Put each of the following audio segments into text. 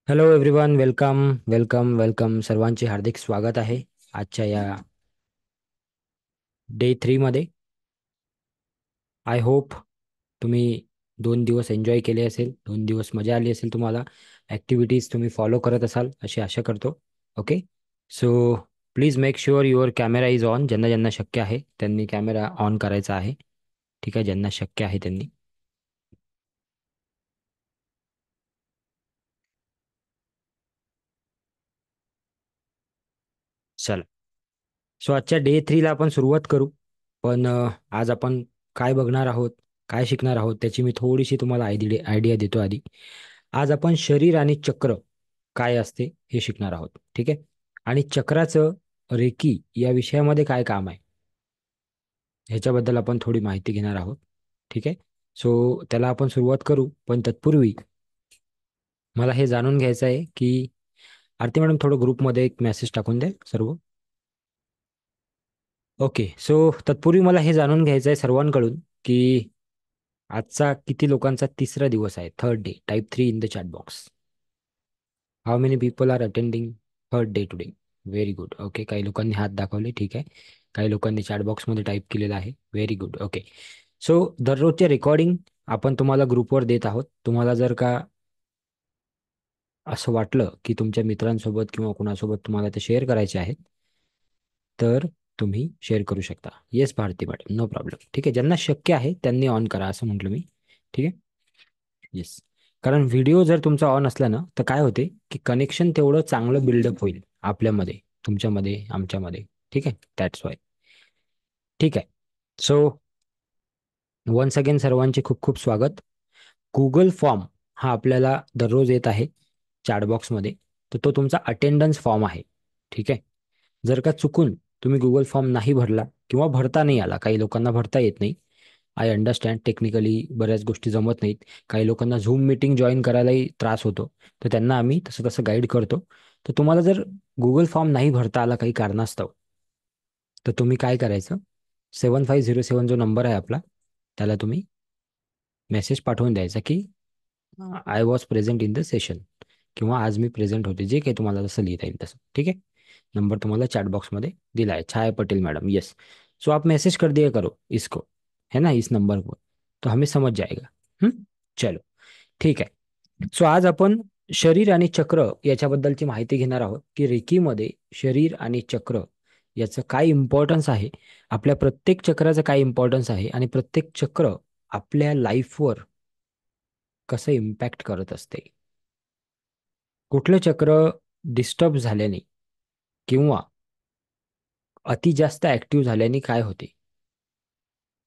Hello everyone, welcome welcome welcome. सर्वांचे हार्दिक स्वागत आहे आजच्या या डे 3 मध्ये. आय होप तुम्ही 2 दिवस एन्जॉय केले असेल, 2 दिवस मजा आली असेल, तुम्हाला ॲक्टिव्हिटीज तुम्ही फॉलो करत असाल अशी आशा करतो. Okay, so please make sure your camera is on. ज्यांना ज्यांना शक्य आहे त्यांनी कॅमेरा ऑन करायचा आहे. ठीक आहे, ज्यांना शक्य आहे त्यांनी. चला, सो आजच्या डे 3 ला आपण सुरुवात करू. पण आज आपण काय बघणार आहोत, काय शिकणार आहोत त्याची मी थोडीशी तुम्हाला आयडिया देतो आधी. आज आपण शरीर आणि चक्र काय असते हे शिकणार आहोत. ठीक आहे, आणि चक्राचं रेकी या विषयामध्ये काय काम आहे ह्याच्याबद्दल आपण थोडी माहिती घेणार आहोत. ठीक आहे, सो त्याला आपण सुरुवात करू. पण तत्पूर्वी मला हे जाणून घ्यायचं आहे की आरती मॅडम थोडं ग्रुपमध्ये एक मेसेज टाकून द्या सर्व. ओके, सो तत्पूर्वी मला हे जाणून घ्यायचं आहे सर्वांकडून की आजचा किती लोकांचा तिसरा दिवस आहे, third day. Type 3 in the chat box. How many people are attending third day today? Very good. Okay, काही लोकांनी हात दाखवले. ठीक आहे, काही लोकांनी चॅट बॉक्समध्ये टाईप केलेलं आहे. Very good. ओके, सो दररोजचे रेकॉर्डिंग आपण तुम्हाला ग्रुपवर देत आहोत. तुम्हाला जर का असं वाटलं की तुमच्या मित्रांसोबत किंवा कुणासोबत तुम्हाला ते शेअर करायचे आहेत तर तुम्ही शेअर करू शकता. Yes Bharati madam, no problem. ठीक आहे, ज्यांना शक्य आहे त्यांनी ऑन करा असं म्हटलं मी. ठीक आहे, येस. कारण व्हिडिओ जर तुमचा ऑन असला ना तर काय होते की कनेक्शन तेवढं चांगलं बिल्डअप होईल आपल्यामध्ये, तुमच्यामध्ये, आमच्यामध्ये. ठीक आहे, दॅट्स वाय. ठीक आहे, सो वन्स अगेन सर्वांचे खूप खूप स्वागत. गुगल फॉर्म हा आपल्याला दररोज येत आहे चॅटबॉक्समध्ये. तर तो तुमचा अटेंडन्स फॉर्म आहे. ठीक आहे, जर का चुकून तुम्ही गुगल फॉर्म नाही भरला किंवा भरता नाही आला, काही लोकांना भरता येत नाही. आय अंडरस्टँड, टेक्निकली बऱ्याच गोष्टी जमत नाहीत. काही लोकांना झूम मीटिंग जॉईन करायलाही त्रास होतो. तर त्यांना आम्ही तसं तसं गाईड करतो. तर तुम्हाला जर गुगल फॉर्म नाही भरता आला काही कारणास्तव, तर तुम्ही काय करायचं, 7507 जो नंबर आहे आपला, त्याला तुम्ही मेसेज पाठवून द्यायचा की I was present in the session, किंवा आज मी प्रेझेंट होते, जे काही तुम्हाला जसं लिहिता येईल तसं. ठीक आहे, नंबर तुम्हाला चैट बॉक्स में दिला है, छाया पटेल मैडम, यस. सो आप मैसेज कर दिया करो इसको, है ना, इस नंबर को, तो हमें समझ जाएगा. चलो, ठीक आहे. सो आज आपण शरीर आणि चक्र याच्याबद्दलची माहिती घेणार आहोत की रेकीमध्ये शरीर आणि चक्र याचं काय इम्पॉर्टन्स आहे, आपल्या प्रत्येक चक्राचं काय इम्पॉर्टन्स आहे, आणि प्रत्येक चक्र आपल्या लाईफवर कसं इम्पॅक्ट करत असते. कुठलं चक्र डिस्टर्ब झाल्याने किंवा अति जास्त ऍक्टिव्ह झाल्याने काय होते.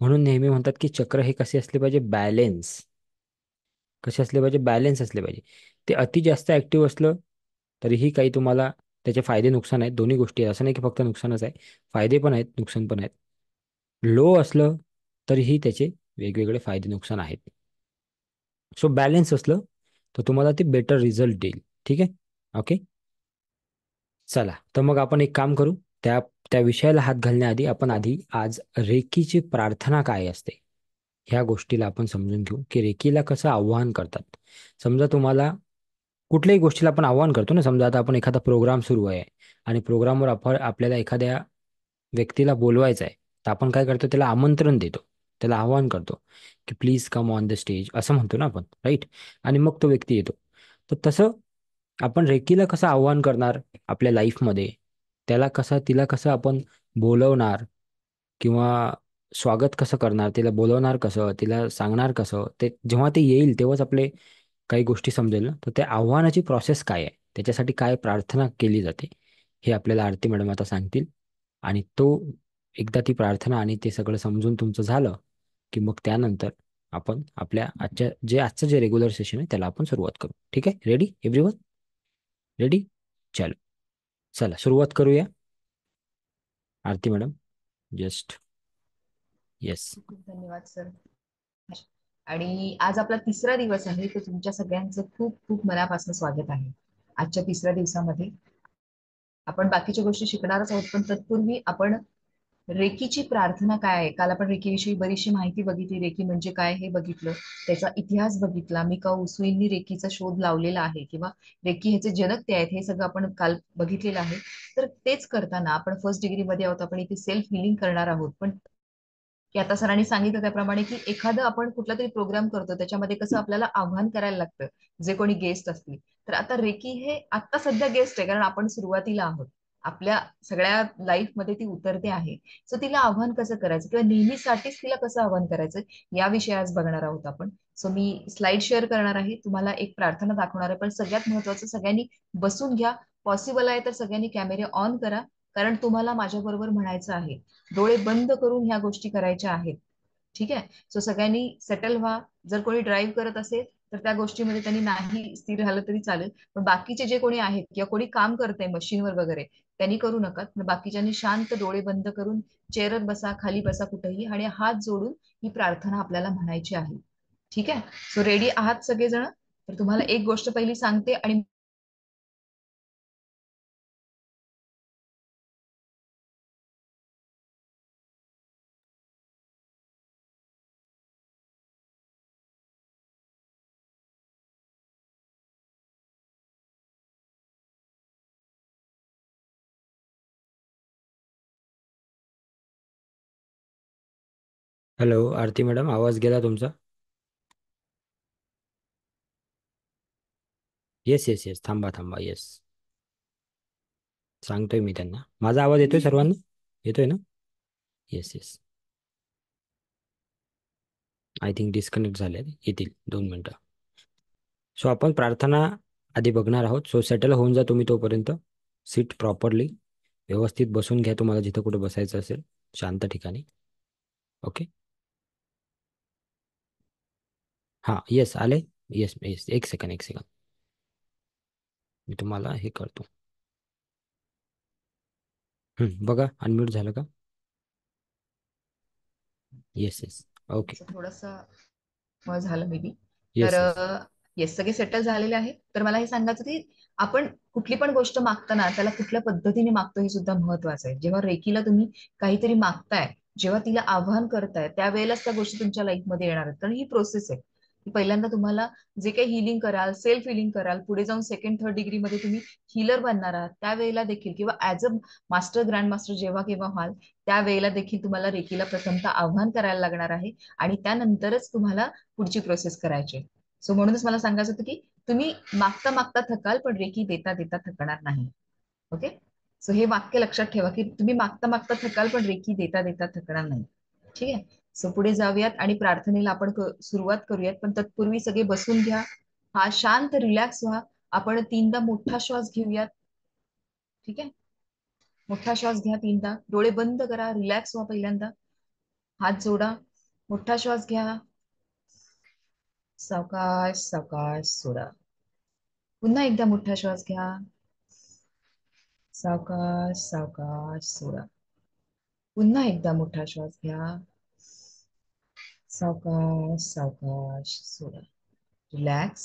म्हणून नेहमी म्हणतात की चक्र हे कसे असले पाहिजे, बॅलेन्स. कसे असले पाहिजे, बॅलेन्स असले पाहिजे. ते अति जास्त ऍक्टिव्ह असलं तरीही काही तुम्हाला त्याचे फायदे नुकसान आहेत, दोन्ही गोष्टी आहेत. असं नाही की फक्त नुकसानच आहे, फायदे पण आहेत, नुकसान पण आहेत. लो असलं तरीही त्याचे वेगवेगळे फायदे नुकसान आहेत. सो बॅलेन्स असलं तर तुम्हाला ते बेटर रिझल्ट देईल. ठीक आहे, ओके. चला, तर मग आपण एक काम करू. त्या त्या विषयाला हात घालण्याआधी आपण आधी आज रेकीची प्रार्थना काय असते ह्या गोष्टीला आपण समजून घेऊ की रेकीला कसं आव्हान करतात. समजा तुम्हाला कुठल्याही गोष्टीला आपण आव्हान करतो ना, समजा आता आपण एखादा प्रोग्राम सुरू आहे आणि प्रोग्रामवर आपण आपल्याला एखाद्या व्यक्तीला बोलवायचं आहे, तर आपण काय करतो, त्याला आमंत्रण देतो, त्याला आव्हान करतो की please come on the stage असं म्हणतो ना आपण, राईट. आणि मग तो व्यक्ती येतो. तर तसं आपण रेकीला कसं आव्हान करणार आपल्या लाईफमध्ये, त्याला कसं, तिला कसं आपण बोलवणार किंवा स्वागत कसं करणार, तिला बोलवणार कसं, तिला सांगणार कसं, ते जेव्हा ते येईल तेव्हाच आपले काही गोष्टी समजेल ना. तर त्या आव्हानाची प्रोसेस काय आहे, त्याच्यासाठी काय प्रार्थना केली जाते, हे आपल्याला आरती मॅडम आता सांगतील. आणि तो एकदा ती प्रार्थना आणि ते सगळं समजून तुमचं झालं की मग त्यानंतर आपण आपल्या आजचं जे रेग्युलर सेशन आहे त्याला आपण सुरुवात करू. ठीक आहे, रेडी एव्हरीवन, रेडी? चलो, चला सुरुवात करूया. आरती मॅडम, जस्ट, येस. खूप खूप धन्यवाद सर. आणि आज आपला तिसरा दिवस आहे, तर तुमच्या सगळ्यांचं खूप खूप मनापासून स्वागत आहे. आजच्या तिसऱ्या दिवसामध्ये आपण बाकीच्या गोष्टी शिकणारच आहोत, पण तत्पूर्वी आपण रेकीची प्रार्थना काय आहे? काल आपण रेकीविषयी बरीचशी माहिती बघितली. रेकी म्हणजे काय हे बघितलं, त्याचा इतिहास बघितला. मिकाऊ उसुईंनी रेकीचा शोध लावलेला आहे किंवा रेकी ह्याचे जनक ते आहेत, हे सगळं आपण काल बघितलेलं आहे. तर तेच करताना आपण फर्स्ट डिग्रीमध्ये आहोत, आपण इथे सेल्फ हिलिंग करणार आहोत. पण की आता सरांनी सांगितलं त्याप्रमाणे की एखादं आपण कुठला तरी प्रोग्राम करतो, त्याच्यामध्ये कसं आपल्याला आव्हान करायला लागतं, जे कोणी गेस्ट असतील. तर आता रेकी हे आता सध्या गेस्ट आहे, कारण आपण सुरुवातीला आहोत. आपल्या सगळ्या लाईफ मध्ये ती उतरते आहे. सो तिला आव्हान कसं करायचं किंवा नेहमीसाठीच तिला कसं आव्हान करायचं, याविषयी आज बघणार आहोत आपण. सो मी स्लाइड शेअर करणार आहे, तुम्हाला एक प्रार्थना दाखवणार आहे. पण सगळ्यात महत्वाचं, सगळ्यांनी बसून घ्या. पॉसिबल आहे तर सगळ्यांनी कॅमेरे ऑन करा, कारण तुम्हाला माझ्या बरोबर म्हणायचं आहे. डोळे बंद करून ह्या गोष्टी करायच्या आहेत. ठीक आहे. सो सगळ्यांनी सेटल व्हा. जर कोणी ड्राईव्ह करत असेल तर त्या गोष्टीमध्ये त्यांनी नाही स्थिर राहिलं तरी चालेल. पण बाकीचे जे कोणी आहेत किंवा कोणी काम करतंय मशीनवर वगैरे, त्यांनी करू नका. बाकीच्यांनी शांत डोळे बंद करून चेअरवर बसा, खाली बसा, कुठेही, आणि हात जोडून ही प्रार्थना आपल्याला म्हणायची आहे. ठीक आहे. सो रेडी आहात सगळेजण? तर तुम्हाला एक गोष्ट पहिली सांगते आणि हॅलो आरती मॅडम, आवाज गेला तुमचा? येस येस येस, थांबा थांबा, येस. सांगतोय मी त्यांना. माझा आवाज येतोय सर्वांना? येतोय ना? Yes yes. I think disconnect झाले, येतील 2 मिनटं. सो आपण प्रार्थना आधी बघणार आहोत. सो सेटल होऊन जा तुम्ही तोपर्यंत. सीट प्रॉपरली व्यवस्थित बसून घ्या, तुम्हाला जिथं कुठे बसायचं असेल शांत ठिकाणी. ओके. हां, येस आले. येस येस, एक सेकंड एक सेकंड, मी तुम्हाला हे करतो. बघा, अनम्यूट झालं का? Yes yes. ओके. थोडस झालं मे बी. तर येस येस. येस, सगळे सेटल झालेले आहे. तर मला हे सांगायचं की आपण कुठली पण गोष्ट मागताना त्याला कुठल्या पद्धतीने मागतो हे सुद्धा महत्वाचं आहे. जेव्हा रेकीला तुम्ही काहीतरी मागताय, जेव्हा तिला आव्हान करताय, त्यावेळेलाच त्या गोष्टी तुमच्या लाईफमध्ये येणार आहेत. कारण ही प्रोसेस आहे की पहिल्यांदा तुम्हाला जे काही हिलिंग कराल, सेल्फ हिलिंग कराल, पुढे जाऊन सेकंड थर्ड डिग्रीमध्ये तुम्ही हिलर बनणार आहात, त्यावेळेला देखील किंवा as a master grand master जेव्हा केव्हा व्हाल, त्यावेळेला देखील तुम्हाला रेकीला प्रथमतः आव्हान करायला लागणार आहे. आणि त्यानंतरच तुम्हाला पुढची प्रोसेस करायची. सो म्हणूनच मला सांगायचं होतं की तुम्ही मागता मागता थकाल, पण रेकी देता देता थकणार नाही. ओके. सो हे वाक्य लक्षात ठेवा की तुम्ही मागता मागता थकाल, पण रेकी देता देता थकणार नाही. ठीक आहे. सो पुढे जाऊयात आणि प्रार्थनेला आपण सुरुवात करूयात. पण तत्पूर्वी सगळे बसून घ्या. हा शांत रिलॅक्स व्हा. आपण 3दा मोठा श्वास घेऊयात. ठीक आहे. मोठा श्वास घ्या 3दा. डोळे बंद करा, रिलॅक्स व्हा पहिल्यांदा. हात जोडा. मोठा श्वास घ्या. सावकाश सावकाश सोडा. पुन्हा एकदा मोठा श्वास घ्या. सावकाश सावकाश सोडा. पुन्हा एकदा मोठा श्वास घ्या. सावकाश सावकाश सोडा. रिलॅक्स,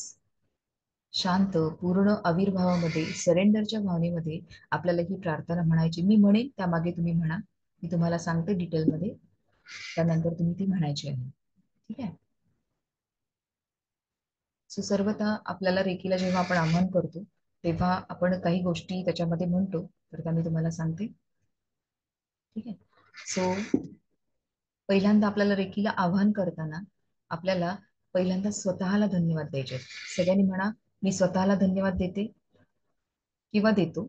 शांत, पूर्ण आविर्भावामध्ये, सरेंडरच्या भावनेमध्ये आपल्याला ही प्रार्थना म्हणायची. मी म्हणेन त्यामागे तुम्ही म्हणा. मी तुम्हाला सांगते डिटेलमध्ये, त्यानंतर तुम्ही ती म्हणायची आहे. ठीक आहे. सो सर्वथा आपल्याला रेकीला जेव्हा आपण आवाहन करतो, तेव्हा आपण काही गोष्टी त्याच्यामध्ये म्हणतो. तर त्या मी तुम्हाला सांगते. ठीक आहे. सो पहिल्यांदा आपल्याला रेकीला आव्हान करताना आपल्याला पहिल्यांदा स्वतःला धन्यवाद द्यायचे. सगळ्यांनी म्हणा, मी स्वतःला धन्यवाद देते किंवा देतो.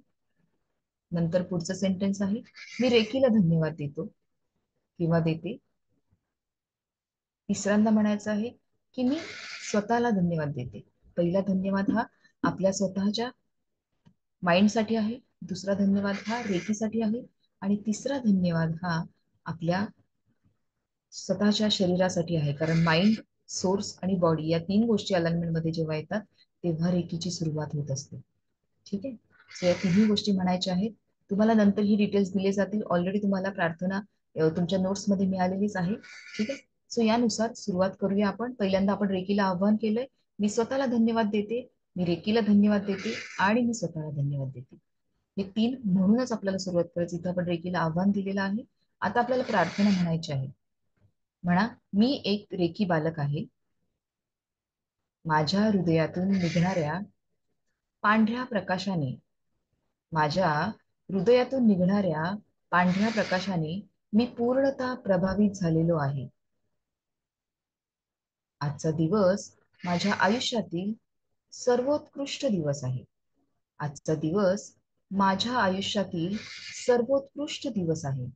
नंतर पुढचं सेंटेन्स आहे, मी रेकीला धन्यवाद देतो किंवा देते. तिसऱ्यांदा म्हणायचं आहे की मी स्वतःला धन्यवाद देते. पहिला धन्यवाद हा आपल्या स्वतःच्या माइंडसाठी आहे, दुसरा धन्यवाद हा रेकीसाठी आहे, आणि तिसरा धन्यवाद हा आपल्या स्वतःच्या शरीरासाठी आहे. कारण माइंड, सोर्स आणि बॉडी या 3 गोष्टी अलाइनमेंटमध्ये जेव्हा येतात, तेव्हा रेकीची सुरुवात होत असते. ठीक आहे. सो या 3ही गोष्टी म्हणायच्या आहेत. तुम्हाला नंतर ही डिटेल्स दिले जातील. ऑलरेडी तुम्हाला प्रार्थना तुमच्या नोट्समध्ये मिळालेलीच आहे. ठीक आहे. सो यानुसार सुरुवात करूया आपण. पहिल्यांदा आपण रेकीला आव्हान केलंय, मी स्वतःला धन्यवाद देते, मी रेकीला धन्यवाद देते आणि मी स्वतःला धन्यवाद देते. हे 3 म्हणूनच आपल्याला सुरुवात करायची. इथं आपण रेकीला आव्हान दिलेलं आहे आता आपल्याला प्रार्थना म्हणायची आहे. म्हणा, मी एक रेकी बालक आहे. माझ्या हृदयातून निघणाऱ्या पांढऱ्या प्रकाशाने माझ्या हृदयातून निघणाऱ्या पांढऱ्या प्रकाशाने मी पूर्णतः प्रभावित झालेलो आहे. आजचा दिवस माझ्या आयुष्यातील सर्वोत्कृष्ट दिवस आहे. आजचा दिवस माझ्या आयुष्यातील सर्वोत्कृष्ट दिवस आहे.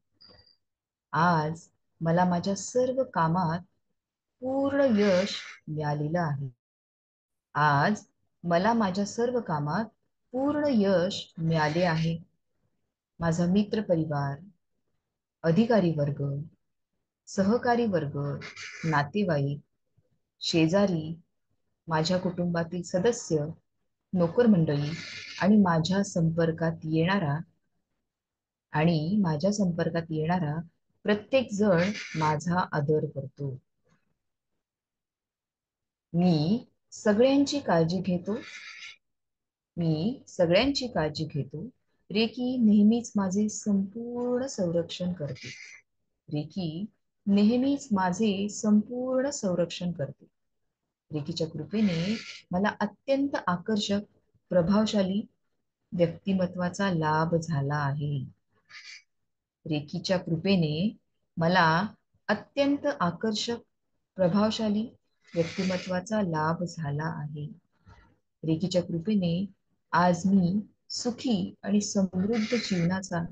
आज मला माझ्या सर्व कामात पूर्ण यश मिळालेलं आहे. आज मला माझ्या सर्व कामात पूर्ण यश मिळाले आहे. माझा मित्र परिवार, अधिकारी वर्ग, सहकारी वर्ग, नातेवाईक, शेजारी, माझ्या कुटुंबातील सदस्य, नोकर मंडळी आणि माझ्या संपर्कात येणारा प्रत्येक जण माझा आदर करतो. मी सगळ्यांची काळजी घेतो. मी सगळ्यांची काळजी घेतो. रेकी नेहमीच माझे संपूर्ण संरक्षण करते. रेकी नेहमीच माझे संपूर्ण संरक्षण करते. रेकीच्या कृपेने मला अत्यंत आकर्षक, प्रभावशाली व्यक्तिमत्वाचा लाभ झाला आहे. रेकीच्या कृपेने मला अत्यंत आकर्षक, प्रभावशाली व्यक्तिमत्वाचा लाभ झाला आहे. रेकीच्या कृपेने आज मी सुखी आणि समृद्ध जीवनाचा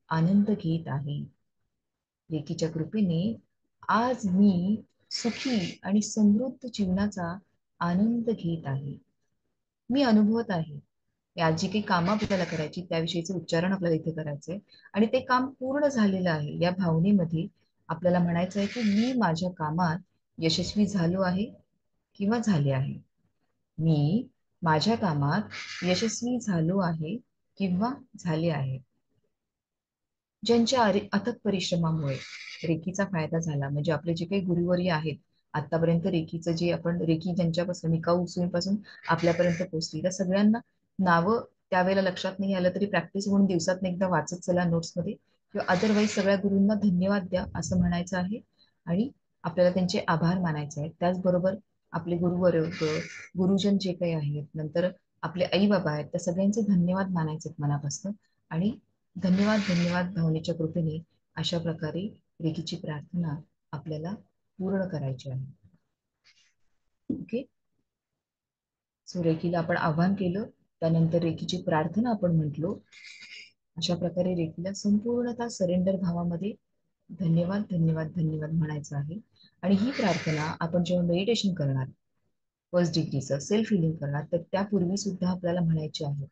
आनंद घेत आहे. रेकीच्या कृपेने आज मी सुखी आणि समृद्ध जीवनाचा आनंद घेत आहे. मी अनुभवत आहे. आज जी काही कामं आपल्याला करायची त्याविषयीचे उच्चारण आपल्याला इथे करायचंय आणि ते काम पूर्ण झालेलं आहे या भावनेमध्ये आपल्याला म्हणायचं आहे की मी माझ्या कामात यशस्वी झालो आहे किंवा झाले आहे. मी माझ्या कामात यशस्वी झालो आहे किंवा झाले आहे. ज्यांच्या अथक परिश्रमामुळे रेकीचा फायदा झाला, म्हणजे आपले जे काही गुरुवर्य आहेत आतापर्यंत रेकीचं जे आपण रेकी ज्यांच्यापासून मिकाऊ उसूंपासून आपल्यापर्यंत पोहोचली, त्या सगळ्यांना नावं त्यावेळेला लक्षात नाही आलं तरी प्रॅक्टिस म्हणून दिवसात एकदा वाचत चला नोट्समध्ये, किंवा अदरवाईज सगळ्या गुरूंना धन्यवाद द्या असं म्हणायचं आहे आणि आपल्याला त्यांचे आभार मानायचे आहेत. त्याचबरोबर आपले गुरुवर्ग, गुरुजन जे काही आहेत, नंतर आपले आई बाबा आहेत, त्या सगळ्यांचे धन्यवाद मानायचे मनापासून आणि धन्यवाद धन्यवाद भावनेच्या कृपेने अशा प्रकारे रेकीची प्रार्थना आपल्याला पूर्ण करायची आहे. ओके, सो रेकीला आपण आव्हान केलं, त्यानंतर रेकीची प्रार्थना आपण म्हटलो. अशा प्रकारे रेकीला संपूर्णतः सरेंडर भावामध्ये धन्यवाद धन्यवाद धन्यवाद म्हणायचं आहे. आणि ही प्रार्थना आपण जेव्हा मेडिटेशन करणार, फर्स्ट डिग्रीचं सेल्फ हिलिंग करणार, तर त्यापूर्वी सुद्धा आपल्याला म्हणायचे आहे.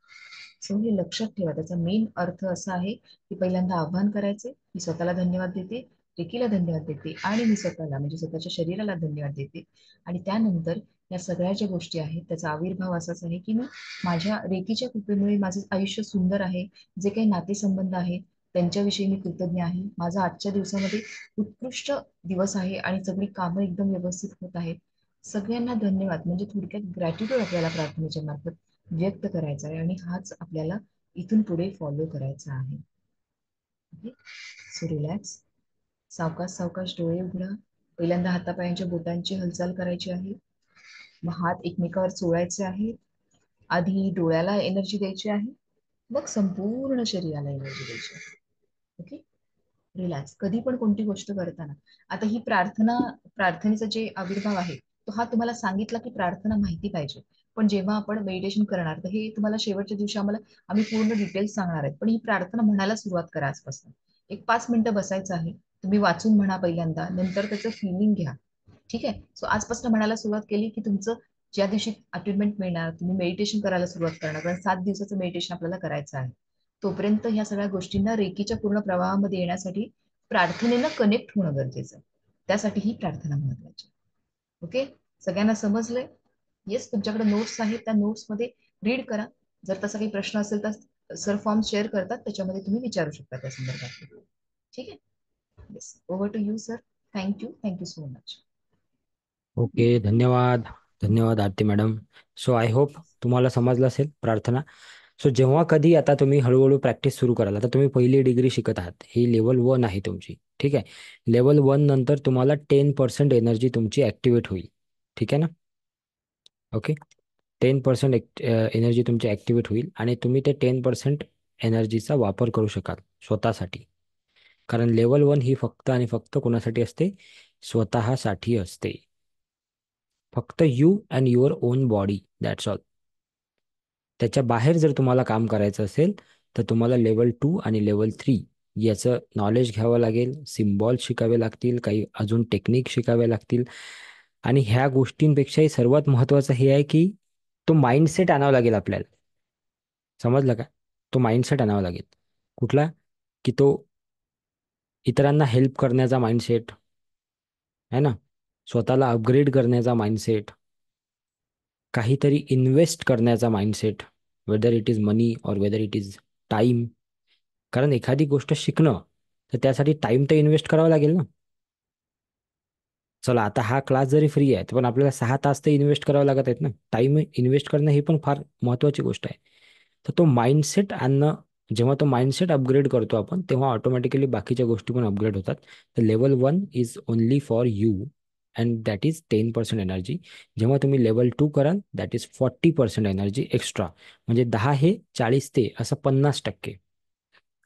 सो हे लक्षात ठेवा, त्याचा मेन अर्थ असा आहे की पहिल्यांदा आव्हान करायचे, मी स्वतःला धन्यवाद देते, रेकीला धन्यवाद देते आणि मी स्वतःला म्हणजे स्वतःच्या शरीराला धन्यवाद देते. आणि त्यानंतर या सगळ्या ज्या गोष्टी आहेत त्याचा आविर्भाव असाच आहे की मी माझ्या रेकीच्या कृपेमुळे माझं आयुष्य सुंदर आहे. जे काही नातेसंबंध आहेत त्यांच्याविषयी मी कृतज्ञ आहे. माझा आजच्या दिवसामध्ये उत्कृष्ट दिवस आहे आणि सगळी कामं एकदम व्यवस्थित होत आहेत. सगळ्यांना धन्यवाद म्हणजे थोडक्यात ग्रॅटिट्यूड आपल्याला प्रार्थनेच्या मार्फत व्यक्त करायचा आहे आणि हाच आपल्याला इथून पुढे फॉलो करायचा आहे. सो रिलॅक्स, सावकाश सावकाश डोळे उघडा. पहिल्यांदा हातापायांच्या बोटांची हालचाल करायची आहे. मग हात एकमेकावर चोळायचे आहे. आधी डोळ्याला एनर्जी द्यायची आहे, मग संपूर्ण शरीराला एनर्जी द्यायची आहे. Okay, relax. कधी पण कोणती गोष्ट करताना, आता ही प्रार्थनेचा जे आविर्भाव आहे तो हा तुम्हाला सांगितला की प्रार्थना माहिती पाहिजे, पण जेव्हा आपण मेडिटेशन करणार तर हे तुम्हाला शेवटच्या दिवशी आम्ही पूर्ण डिटेल्स सांगणार आहेत. पण ही प्रार्थना म्हणायला सुरुवात करा आजपासून. एक 5 मिनिटं बसायचं आहे. तुम्ही वाचून म्हणा पहिल्यांदा, नंतर त्याचं फिलिंग घ्या. ठीक आहे, सो आजपासून म्हणायला सुरुवात केली की तुमचं ज्या दिवशी अटेंडमेंट मिळणार तुम्ही मेडिटेशन करायला सुरुवात करणार, कारण 7 दिवसाचं मेडिटेशन आपल्याला करायचं आहे. तोपर्यंत ह्या सगळ्या गोष्टींना रेकीच्या पूर्ण प्रवाहामध्ये येण्यासाठी प्रार्थनेनं कनेक्ट होणं गरजेचं आहे. त्यासाठी ही प्रार्थना महत्वाची. ओके, सगळ्यांना समजलंय? येस, तुमच्याकडे नोट्स आहेत, त्या नोट्समध्ये रीड करा. जर तसा काही प्रश्न असेल तर सर फॉर्म शेअर करतात, त्याच्यामध्ये तुम्ही विचारू शकता त्या संदर्भात. ठीक आहे, yes, over to you sir. Thank you so much. Okay, धन्यवाद. धन्यवाद Aarti madam. So I hope तुम्हाला समजलं असेल प्रार्थना. सो जेव्हा कधी आता तुम्ही हळूहळू प्रॅक्टिस सुरू कराल, आता तुम्ही पहिली डिग्री शिकत आहात, ही लेवल 1 आहे तुमची. ठीक आहे. लेवल 1 नंतर तुम्हाला 10% एनर्जी तुमची ॲक्टिवेट होईल. ठीक आहे ना? ओके. 10% एनर्जी तुमची ॲक्टिवेट होईल आणि तुम्ही ते 10% एनर्जीचा वापर करू शकाल स्वतःसाठी. कारण लेवल 1 ही फक्त आणि फक्त कोणासाठी असते? स्वतःसाठी असते. फक्त you and your on body, that's all. त्याच्या बाहेर जर तुम्हाला काम करायचं असेल तर तुम्हाला लेवल 2 आणि लेवल 3 याचं नॉलेज घ्यावं लागेल, सिम्बॉल शिकावे लागतील, काही अजून टेक्निक शिकावे लागतील. आणि ह्या गोष्टींपेक्षाही सर्वात महत्त्वाचं हे आहे की तो माइंडसेट आणावा लागेल आपल्याला. समजलं का? तो माइंडसेट आणावा लागेल. कुठला? की तो इतरांना हेल्प करण्याचा माइंडसेट आहे ना, स्वतःला अपग्रेड करण्याचा माइंडसेट, काहीतरी इन्व्हेस्ट करण्याचा माइंडसेट, वेदर इट इज मनी और वेदर इट इज टाइम. कारण एखादी गोष्ट शिकणं तर त्यासाठी टाइम तर इन्व्हेस्ट करावा लागेल ना. चला आता हा क्लास जरी फ्री आहे पण आपल्याला 6 तास तर इन्व्हेस्ट करावं लागत आहेत ना. टाइम इन्व्हेस्ट करणं ही पण फार महत्त्वाची गोष्ट आहे. तर तो माइंडसेट आणणं, जेव्हा तो माइंडसेट अपग्रेड करतो आपण तेव्हा ऑटोमॅटिकली बाकीच्या गोष्टी पण अपग्रेड होतात. तर level 1 is only for you and that is 10% energy. जेव्हा तुम्ही लेवल 2 कराल दॅट इज 40% एनर्जी एक्स्ट्रा. म्हणजे 10 हे 40 ते असं 50%.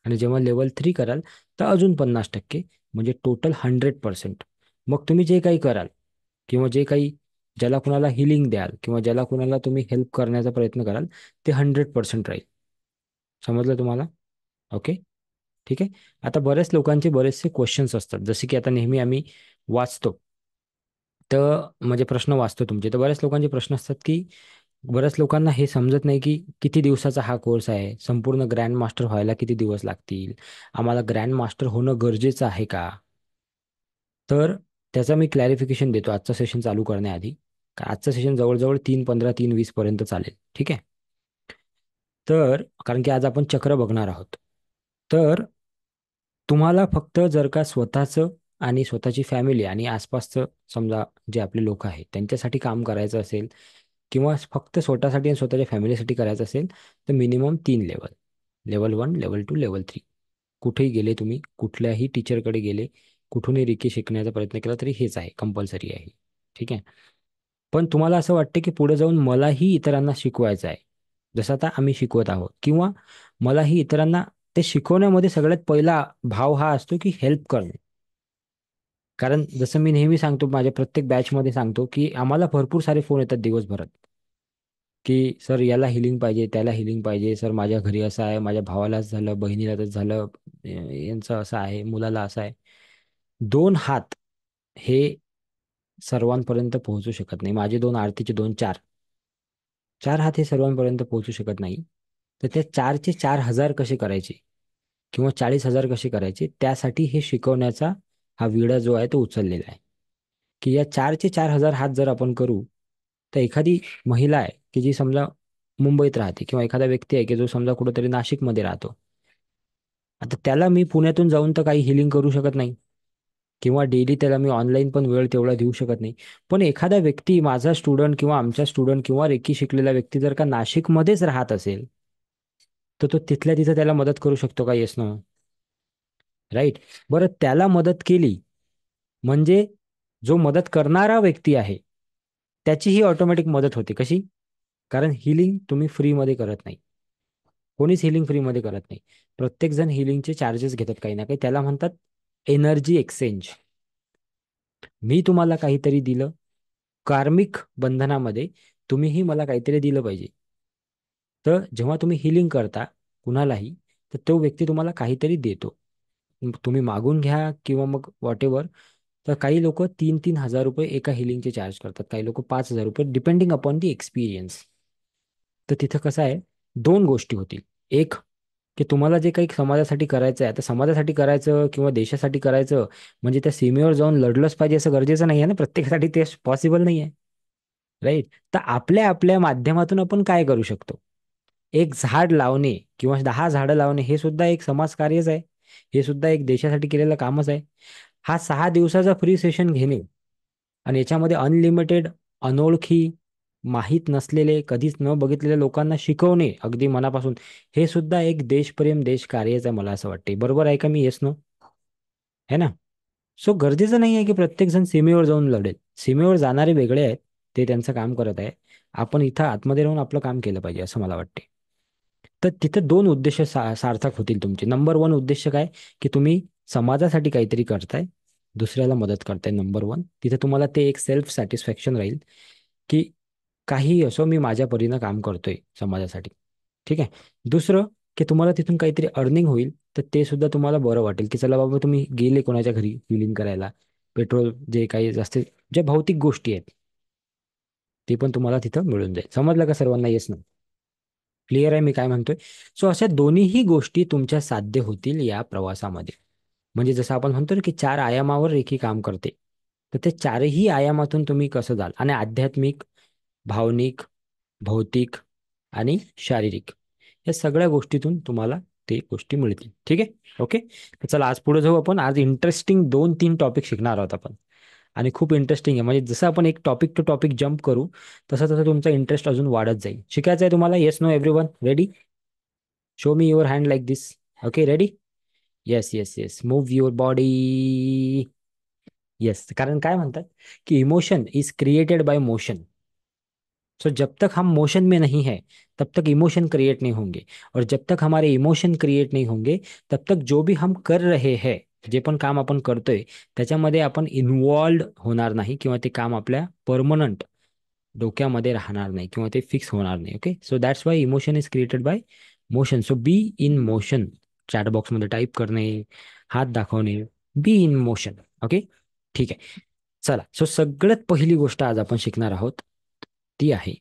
आणि जेव्हा लेवल 3 कराल तर अजून 50%, म्हणजे टोटल 100%. मग तुम्ही जे काही कराल किंवा जे काही ज्याला कुणाला हिलिंग द्याल किंवा ज्याला कुणाला तुम्ही हेल्प करण्याचा प्रयत्न कराल ते 100% राहील. समजलं तुम्हाला? ओके. ठीक आहे. आता बऱ्याच लोकांचे बरेचसे क्वेश्चन्स असतात, जसे की आता नेहमी आम्ही वाचतो तर म्हणजे प्रश्न वाचतो तुमचे, तर बऱ्याच लोकांचे प्रश्न असतात की बऱ्याच लोकांना हे समजत नाही की किती दिवसाचा हा कोर्स आहे, संपूर्ण ग्रँड मास्टर व्हायला किती दिवस लागतील, आम्हाला ग्रँड मास्टर होणं गरजेचं आहे का? तर त्याचा मी क्लॅरिफिकेशन देतो आजचं सेशन चालू करण्याआधी. आजचं सेशन जवळजवळ 3:15 3:20 पर्यंत चालेल. ठीक आहे. तर कारण की आज आपण चक्र बघणार आहोत. तर तुम्हाला फक्त जर का स्वतःचं आणि स्वतःची फॅमिली आणि आसपासचं समजा जे आपले लोक आहेत त्यांच्यासाठी काम करायचं असेल किंवा फक्त स्वतःसाठी आणि स्वतःच्या फॅमिलीसाठी करायचं असेल तर minimum 3 level, level 1, level 2, level 3. कुठेही गेले तुम्ही, कुठल्याही टीचरकडे गेले, कुठूनही रिकी शिकण्याचा प्रयत्न केला तरी हेच आहे, कंपल्सरी आहे. ठीक आहे. पण तुम्हाला असं वाटतं की पुढे जाऊन मलाही इतरांना शिकवायचं आहे, जसं आता आम्ही शिकवत आहोत, किंवा मलाही इतरांना ते शिकवण्यामध्ये सगळ्यात पहिला भाव हा असतो की हेल्प करणे. कारण जसं मी नेहमी सांगतो, माझ्या प्रत्येक बॅचमध्ये सांगतो की आम्हाला भरपूर सारे फोन येतात दिवसभरात की सर याला हिलिंग पाहिजे, त्याला हिलिंग पाहिजे, सर माझ्या घरी असं आहे, माझ्या भावालाच झालं, बहिणीला तसं झालं, यांचं असं आहे, मुलाला असं आहे. 2 हात हे सर्वांपर्यंत पोहोचू शकत नाही. माझे 2 आरतीचे 2 4, 4 हात हे सर्वांपर्यंत पोहोचू शकत नाही. तर त्या 4चे 4,000 कसे करायचे किंवा 40,000 कसे करायचे, त्यासाठी हे शिकवण्याचा हा विडा जो आहे तो उचललेला आहे. की या 4चे 4,000 हात जर आपण करू तर एखादी महिला आहे की जी समजा मुंबईत राहते किंवा एखादा व्यक्ती आहे की जो समजा कुठेतरी नाशिकमध्ये राहतो. आता त्याला मी पुण्यातून जाऊन तर काही हिलिंग करू शकत नाही किंवा डेली त्याला मी ऑनलाईन पण वेळ तेवढा देऊ शकत नाही. पण एखादा व्यक्ती, माझा स्टुडंट किंवा आमचा स्टुडंट किंवा रेकी शिकलेला व्यक्ती जर का नाशिकमध्येच राहत असेल तर तो तिथल्या तिथं त्याला मदत करू शकतो का? Yes no? राईट. बरं, त्याला मदत केली म्हणजे जो मदत करणारा व्यक्ती आहे त्याचीही ऑटोमॅटिक मदत होते. कशी? कारण हिलिंग तुम्ही फ्रीमध्ये करत नाही. कोणीच हिलिंग फ्रीमध्ये करत नाही. प्रत्येक जण हिलिंगचे चार्जेस घेतात काही ना काही. त्याला म्हणतात एनर्जी एक्सचेंज. मी तुम्हाला काहीतरी दिलं, कार्मिक बंधनामध्ये तुम्हीही मला काहीतरी दिलं पाहिजे. तर जेव्हा तुम्ही हिलिंग करता कुणालाही, तर तो व्यक्ती तुम्हाला काहीतरी देतो. मग तुम्ही मागून घ्या किंवा मग वॉट एव्हर. तर काही लोक 3,000-3,000 रुपये एका हिलिंगचे चार्ज करतात, काही लोक 5,000 रुपये, डिपेंडिंग अपॉन दी एक्सपिरियन्स. तर तिथं कसं आहे, 2 गोष्टी होतील. एक, की तुम्हाला जे काही समाजासाठी करायचं आहे, आता समाजासाठी करायचं किंवा देशासाठी करायचं म्हणजे त्या सीमेवर जाऊन लढलंच पाहिजे असं गरजेचं नाही आहे ना, प्रत्येकासाठी ते पॉसिबल नाही आहे. राईट. तर आपल्या आपल्या माध्यमातून आपण काय करू शकतो? एक झाड लावणे किंवा 10 झाडं लावणे हे सुद्धा एक समाजकार्यच आहे. हे सुद्धा एक देशासाठी केलेलं कामच आहे. हा 6 दिवसाचा फ्री सेशन घेणे आणि याच्यामध्ये अनलिमिटेड, अनोळखी, माहीत नसलेले, कधीच न बघितलेल्या लोकांना शिकवणे अगदी मनापासून, हे सुद्धा एक देशप्रेम, देश कार्यच आहे मला असं वाटते. बरोबर आहे का मी? Yes no? है ना? सो गरजेचं नाही आहे की प्रत्येकजण सीमेवर जाऊन लढेल. सीमेवर जाणारे वेगळे आहेत, ते त्यांचं काम करत आहे. आपण इथं आतमध्ये राहून आपलं काम केलं पाहिजे असं मला वाटते. तर तिथं दोन उद्देश सार्थक होतील तुमचे. नंबर वन उद्देश काय, की तुम्ही समाजासाठी काहीतरी करताय, दुसऱ्याला मदत करताय. नंबर वन, तिथे तुम्हाला ते एक सेल्फ सॅटिस्फॅक्शन राहील की काहीही असो मी माझ्या परीनं काम करतोय समाजासाठी. ठीक आहे. दुसरं, की तुम्हाला तिथून काहीतरी अर्निंग होईल, तर ते सुद्धा तुम्हाला बरं वाटेल की चला बाबा तुम्ही गेले कोणाच्या घरी फिलिंग करायला, पेट्रोल जे काही जास्त ज्या भौतिक गोष्टी आहेत ते पण तुम्हाला तिथं मिळून जाईल. समजलं का सर्वांना? येस ना? क्लिअर आहे मी काय म्हणतोय? सो अशा दोन्हीही गोष्टी तुमच्या साध्य होतील या प्रवासामध्ये. म्हणजे जसं आपण म्हणतो ना की चार आयामावर रेखी काम करते, तर ते चारही आयामातून तुम्ही कसं जाल, आणि आध्यात्मिक, भावनिक, भौतिक आणि शारीरिक, या सगळ्या गोष्टीतून तुम्हाला ते गोष्टी मिळतील. ठीक आहे, ओके. तर चला आज पुढे जाऊ. आपण आज इंटरेस्टिंग 2-3 टॉपिक शिकणार आहोत आपण. आणि खूप इंटरेस्टिंग आहे. म्हणजे जसं आपण एक टॉपिक टू टॉपिक जम्प करू, तसं तसं तुमचा इंटरेस्ट अजून वाढत जाईल. शिकायचं आहे तुम्हाला? Yes no everyone ready? Show me your hand like this. Okay, ready? Yes yes yes, move your body. Yes, कारण काय म्हणतात की emotion is created by motion. So जब तक हम मोशन में नहीं है, तब तक इमोशन क्रिएट नहीं होंगे. और जब तक हमारे इमोशन क्रिएट नहीं होंगे, तब तक जो भी हम कर रहे हैं, जे पण काम आपण करतोय त्याच्यामध्ये आपण इन्वॉल्ड होणार नाही, किंवा ते काम आपल्या परमनंट डोक्यामध्ये राहणार नाही, किंवा ते फिक्स होणार नाही. Okay, so that's why emotion is created by motion. So be in motion. Chat बॉक्समध्ये टाईप करणे, हात दाखवणे, बी इन मोशन. ओके, ठीक आहे. चला, सो सगळ्यात पहिली गोष्ट आज आपण शिकणार आहोत, ती आहे,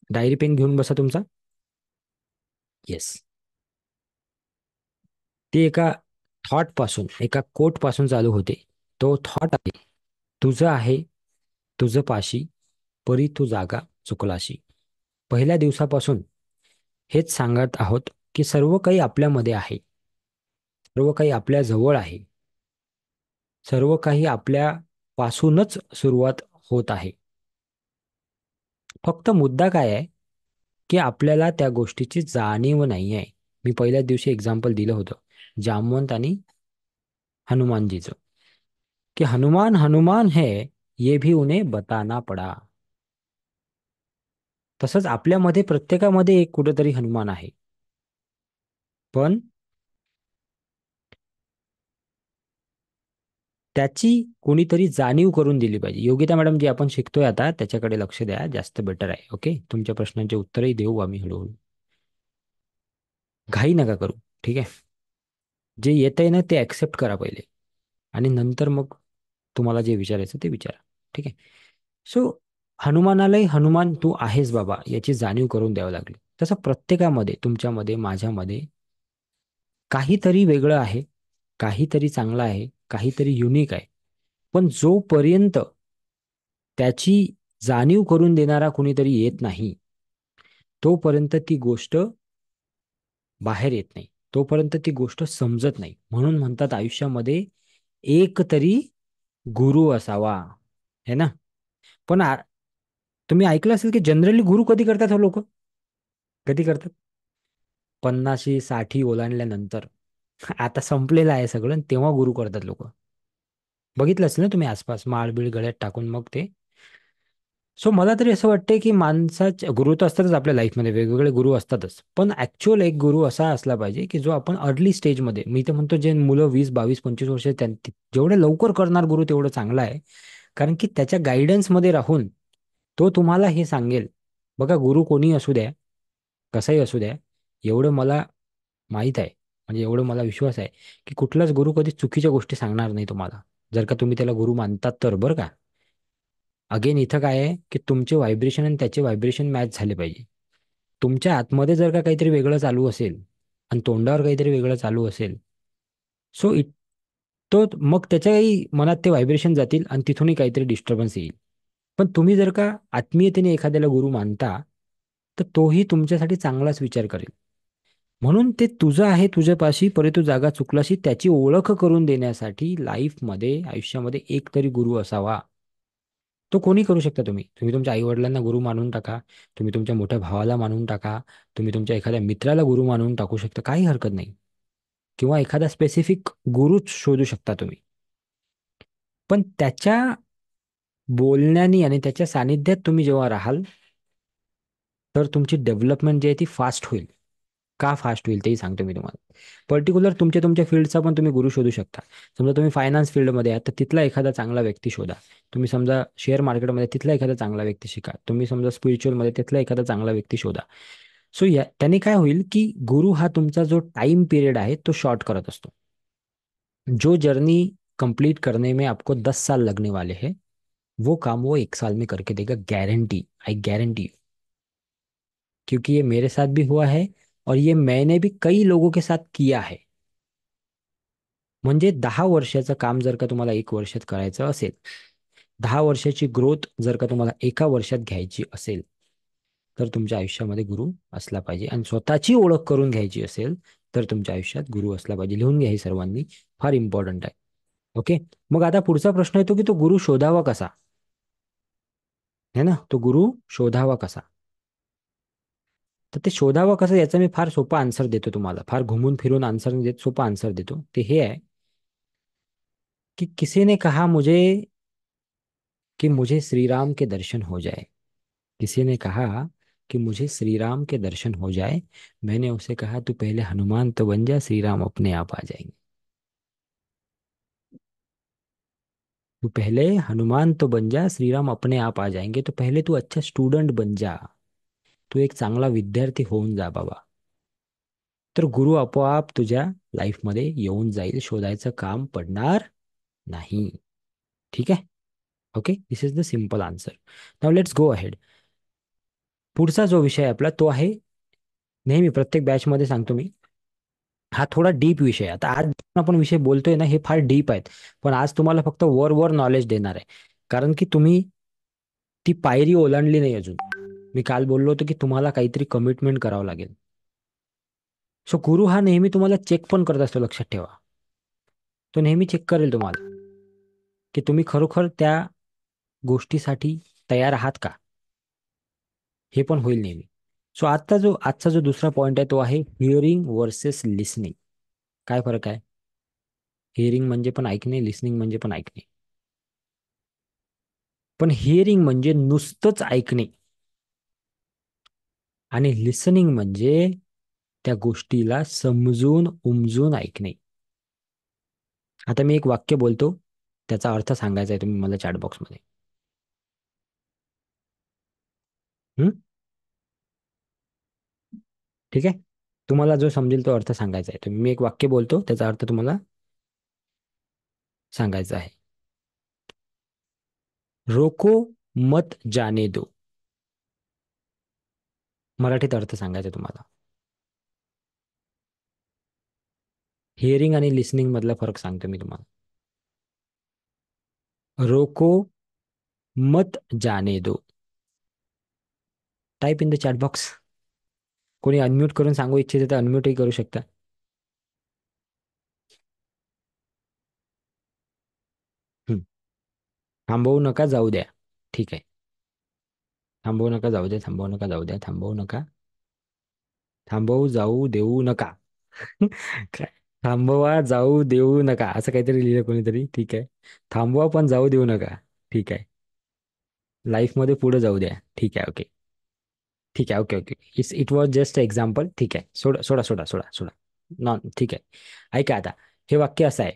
डायरी पेन घेऊन बसा तुमचा. येस. ती एका थॉट पासून, एका कोट पासून चालू होते. तो थॉट आहे, तुझं आहे तुझं पाशी, परी तू जागा चुकलाशी. पहिल्या दिवसापासून हेच सांगत आहोत की सर्व काही आपल्यामध्ये आहे, सर्व काही आपल्या जवळ आहे, सर्व काही आपल्या पासूनच सुरुवात होत आहे. फक्त मुद्दा काय आहे की आपल्याला त्या गोष्टीची जाणीव नाही आहे. मी पहिल्याच दिवशी एक्झाम्पल दिलं होतं जामवंत आणि हनुमानजीचं, कि हनुमान हनुमान है ये भी उन्हें बताना पडा. तसंच आपल्यामध्ये प्रत्येकामध्ये एक कुठेतरी हनुमान आहे, पण त्याची कोणीतरी जाणीव करून दिली पाहिजे. योगिता मॅडम, जे आपण शिकतोय आता त्याच्याकडे लक्ष द्या, जास्त बेटर आहे. ओके, तुमच्या प्रश्नांचे उत्तरही देऊ आम्ही हळूहळू. घाई नका करू. ठीक आहे. जे येत आहे ना ते ऍक्सेप्ट करा पहिले, आणि नंतर मग तुम्हाला जे विचारायचं ते विचारा. ठीक आहे. सो हनुमानालाही हनुमान तू आहेस बाबा याची जाणीव करून द्यावी लागली. तसं प्रत्येकामध्ये, तुमच्यामध्ये, माझ्यामध्ये काहीतरी वेगळं आहे, काहीतरी चांगलं आहे, काहीतरी युनिक आहे. पण जोपर्यंत त्याची जाणीव करून देणारा कुणीतरी येत नाही, तोपर्यंत ती गोष्ट बाहेर येत नाही, तोपर्यंत ती गोष्ट समजत नाही. म्हणून म्हणतात आयुष्यामध्ये एक तरी गुरु असावा, है ना? पण तुम्ही ऐकलं असेल की जनरली गुरु कधी करतात हे लोक? कधी करतात? 50-60 ओलांडल्यानंतर. आता संपलेलं आहे सगळं आणि तेव्हा गुरु करतात लोक. बघितलं असेल ना तुम्ही आसपास, माळबीळ गळ्यात टाकून मग ते. सो मला तरी असं वाटतंय की माणसाचे गुरु तर असतातच आपल्या लाईफमध्ये, वेगवेगळे गुरु असतातच, पण ऍक्च्युअल एक गुरु असा असला पाहिजे की जो आपण अर्ली स्टेजमध्ये, मी तर म्हणतो जे मुलं 20, 22, 25 वर्ष जेवढे लवकर करणार गुरु तेवढं चांगलं आहे. कारण की त्याच्या गायडन्समध्ये राहून तो तुम्हाला हे सांगेल. बघा, गुरु कोणी असू द्या, कसाही असू द्या, एवढं मला माहीत आहे, म्हणजे एवढं मला विश्वास आहे की कुठलाच गुरु कधी चुकीच्या गोष्टी सांगणार नाही तुम्हाला, जर का तुम्ही त्याला गुरु मानतात तर, बरं का. अगेन इथं काय आहे की तुमचे व्हायब्रेशन आणि त्याचे व्हायब्रेशन मॅच झाले पाहिजे. तुमच्या आतमध्ये जर का काहीतरी वेगळं चालू असेल आणि तोंडावर काहीतरी वेगळं चालू असेल, सो तो मग त्याच्याही मनात ते व्हायब्रेशन जातील आणि तिथूनही काहीतरी डिस्टर्बन्स येईल. पण तुम्ही जर का आत्मीयतेने एखाद्याला गुरु मानता, तर तोही तुमच्यासाठी चांगलाच विचार करेल. म्हणून ते तुझं आहे तुझ्यापाशी, परंतु जागा चुकलाशी, त्याची ओळख करून देण्यासाठी लाईफमध्ये, आयुष्यामध्ये एक तरी गुरु असावा. तो कोणी करू शकता. तुम्ही तुम्ही तुमच्या आई वडिलांना गुरु मानून टाका, तुम्ही तुमच्या मोठ्या भावाला मानून टाका, तुम्ही तुमच्या एखाद्या मित्राला गुरु मानून टाकू शकता, काही हरकत नाही. किंवा एखादा स्पेसिफिक गुरुच शोधू शकता तुम्ही. पण त्याच्या बोलण्यानी आणि त्याच्या सानिध्यात तुम्ही जेव्हा राहाल, तर तुमची डेव्हलपमेंट जी आहे ती फास्ट होईल. का फास्ट होईल तेही सांगतो मी तुम्हाला. पर्टिक्युलर तुमच्या फील्डचा पण तुम्ही गुरु शोधू शकता. समजा तुम्ही फायनान्स फील्डमध्ये आहात, तर तिथला एखादा चांगला व्यक्ती शोधा. तुम्ही समजा शेअर मार्केटमध्ये, तिथला एखादा चांगला व्यक्ती शिका. तुम्ही समजा स्पिरिच्युअलमध्ये, तिथला एखादा चांगला व्यक्ती शोधा. सो या त्याने काय होईल की गुरु हा तुमचा जो टाइम पीरियड आहे तो शॉर्ट करत असतो. जो जर्नी कंप्लीट करने में आपको 10 साल लगने वाले हैं, वो काम वो 1 साल में करके देगा, गारंटी, आई गारंटी। क्योंकि ये मेरे साथ भी हुआ है, और ये मैंने भी कई लोगों के साथ किया है. म्हणजे 10 वर्षाचं काम जर का तुम्हाला 1 वर्षात करायचं असेल, 10 वर्षाची ग्रोथ जर का तुम्हाला 1 वर्षात घ्यायची असेल, तर तुमच्या आयुष्यामध्ये गुरु असला पाहिजे. आणि स्वतःची ओळख करून घ्यायची असेल, तर तुमच्या आयुष्यात गुरु असला पाहिजे. लिहून घ्या हे सर्वांनी, फार इम्पॉर्टंट आहे. ओके. मग आता पुढचा प्रश्न येतो की तो गुरु शोधावा कसा, है ना? तो गुरु शोधावा कसा. तर ते शोधावं कसं, याचा मी फार सोपा आन्सर देतो तुम्हाला. फार घुमून फिरून आन्सर नाही देत, सोपा आन्सर देतो. ते हे आहे कि किसी ने कहा मुझे कि मुझे श्री राम के दर्शन हो जाए. किसी ने कहा कि मुझे श्री राम के दर्शन हो जाए. मैंने उसे कहा तू पहले हनुमान तो बन जा, श्री राम अपने आप आ जाएंगे. तू पहले हनुमान तो बन जा, श्री राम अपने आप आ जाएंगे. तो पहले तू अच्छा स्टुडंट बन जा. तू एक चांगला विद्यार्थी होऊन जा बाबा. तर गुरु आपोआप तुझ्या लाईफमध्ये येऊन जाईल. शोधायचं काम पडणार नाही. ठीक आहे. Okay, this is the simple answer. Now let's go ahead. पुढचा जो विषय आपला तो आहे, नेहमी प्रत्येक बॅचमध्ये सांगतो मी, हा थोडा डीप विषय आहे. आता आज आपण विषय बोलतोय ना, हे फार डीप आहेत. पण आज तुम्हाला फक्त वर वर नॉलेज देणार आहे. कारण की तुम्ही ती पायरी ओलांडली नाही अजून. मी काल बोललो होतो की तुम्हाला काहीतरी कमिटमेंट करावं लागेल. सो गुरु हा नेहमी तुम्हाला चेक पण करत असतो, लक्षात ठेवा. तो नेहमी चेक करेल तुम्हाला की तुम्ही खरोखर त्या गोष्टीसाठी तयार आहात का. हे पण होईल नेहमी. सो आजचा जो दुसरा पॉइंट आहे तो आहे हिअरिंग वर्सेस लिसनिंग. काय फरक आहे? हिअरिंग म्हणजे पण ऐकणे, लिसनिंग म्हणजे पण ऐकणे. पण हिअरिंग म्हणजे नुसतंच ऐकणे, आणि लिसनिंग म्हणजे त्या गोष्टीला समजून उमजून ऐकणे. आता मी एक वाक्य बोलतो, त्याचा अर्थ सांगायचा आहे तुम्ही मला चॅट बॉक्समध्ये. हम्म? ठीक आहे. तुम्हाला जो समजेल तो अर्थ सांगायचा आहे. तुम्ही, मी एक वाक्य बोलतो, त्याचा अर्थ तुम्हाला सांगायचा आहे. रोको मत जाने दो. मराठीत अर्थ सांगायचा आहे तुम्हाला. हिअरिंग आणि लिसनिंग मधला फरक सांगतो मी तुम्हाला. रोको मत जाने दो. Type in the chat box. कोणी अनम्यूट करून सांगू इच्छिते तर अनम्यूटही करू शकता. हम्म. थांबवू नका, जाऊ द्या. ठीक आहे. थांबवू नका, जाऊ द्या. थांबवू नका, जाऊ द्या. थांबवू नका, थांबवू जाऊ देऊ नका. काय? थांबवा जाऊ देऊ नका असं काहीतरी लिहिलं कोणीतरी. ठीक आहे. थांबवा पण जाऊ देऊ नका. ठीक आहे. लाईफमध्ये पुढे जाऊ द्या. ठीक आहे. ओके. ठीक आहे. Okay okay. It was just example. ठीक आहे. सोडा सोडा सोडा सोडा सोडा. नॉन, ठीक आहे. ऐका आता. हे वाक्य असं आहे,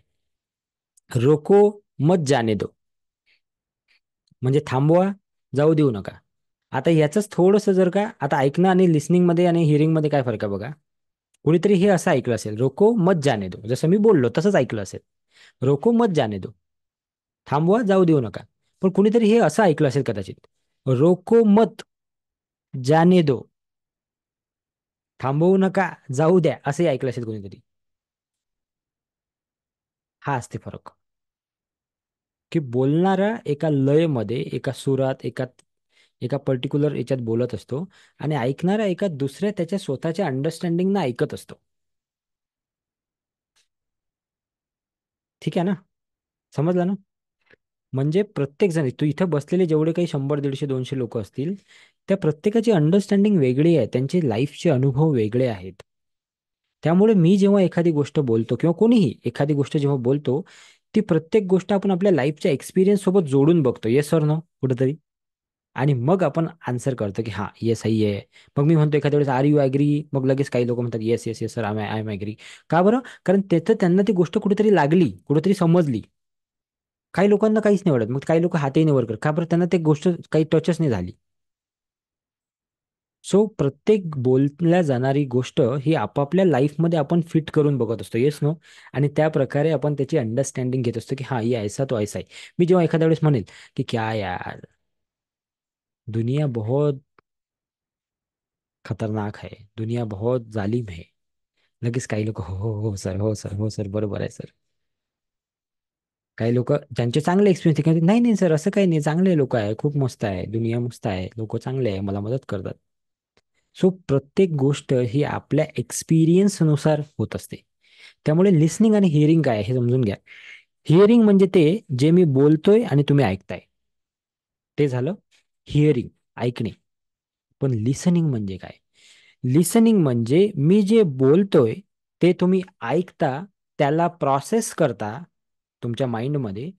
रोको मत जाने दो. म्हणजे थांबवा, जाऊ देऊ नका. आता याचंच थोडंसं जर का, आता ऐकणं आणि लिसनिंग मध्ये आणि हिअरिंग मध्ये काय फरक आहे बघा. कुणीतरी हे असं ऐकलं असेल, रोको मत जाने दो, जसं मी बोललो तसंच ऐकलं असेल. रोको मत जाने दो, थांबवा जाऊ देऊ नका. पण कुणीतरी हे असं ऐकलं असेल कदाचित, रोको मत जाने दो, थांबवू नका जाऊ द्या, असंही ऐकलं असेल कोणीतरी. हा असते फरक. की बोलणारा एका लयमध्ये, एका सुरात, एका एका पर्टिक्युलर याच्यात बोलत असतो, आणि ऐकणारा एका दुसऱ्या त्याच्या स्वतःच्या अंडरस्टँडिंग ऐकत असतो. ठीक आहे ना? समजलं ना? म्हणजे प्रत्येक जण, तू इथं बसलेले जेवढे काही 100, 150, 200 लोक असतील, त्या प्रत्येकाची अंडरस्टँडिंग वेगळी आहे, त्यांचे लाईफचे अनुभव वेगळे आहेत. त्यामुळे मी जेव्हा एखादी गोष्ट बोलतो, किंवा कोणीही एखादी गोष्ट जेव्हा बोलतो, ती प्रत्येक गोष्ट आपण आपल्या लाईफच्या एक्सपिरियन्स सोबत जोडून बघतो, येस और नो कुठेतरी. आणि मग आपण आन्सर करतो की हा येस सही आहे. मग मी म्हणतो एखाद्या वेळेस आर यू ॲग्री, मग लगेच काही लोक म्हणतात yes yes yes sir, I am agree. का बरं? कारण त्याचं त्यांना ती गोष्ट कुठेतरी लागली, कुठेतरी समजली. काही लोकांना काहीच नाही आवडत, मग काही लोक हातही नाही वर करत. का बरं? त्यांना ते गोष्ट काही टचच नाही झाली. सो प्रत्येक बोलल्या जाणारी गोष्ट ही आपापल्या लाईफमध्ये आपण फिट करून बघत असतो, येस नो. आणि त्या प्रकारे आपण त्याची अंडरस्टँडिंग घेत असतो की हा ये ऐसा तो ऐसा आहे. मी जेव्हा एखाद्या वेळेस म्हणेल की क्या यार, दुनिया बहुत खतरनाक है, दुनिया बहुत जालिम है, लगेच काही लोक हो सर, हो सर, हो सर, बरोबर आहे सर. काही लोक ज्यांचे चांगले एक्सपिरियन्स आहे, नाही नाही सर, असं काही नाही, चांगले लोक आहे, खूप मस्त आहे, दुनिया मस्त आहे, लोक चांगले आहे, मला मदत करतात. सो प्रत्येक गोष्ट ही आपल्या एक्सपिरियन्सनुसार होत असते. त्यामुळे लिसनिंग आणि हिअरिंग काय आहे हे समजून घ्या. हिअरिंग म्हणजे ते जे मी बोलतोय आणि तुम्ही ऐकताय, ते झालं हिअरिंग, ऐकणे. पण लिसनिंग म्हणजे काय? लिसनिंग म्हणजे मी जे बोलतोय ते तुम्ही ऐकता, त्याला प्रोसेस करता तुमच्या माइंडमध्ये,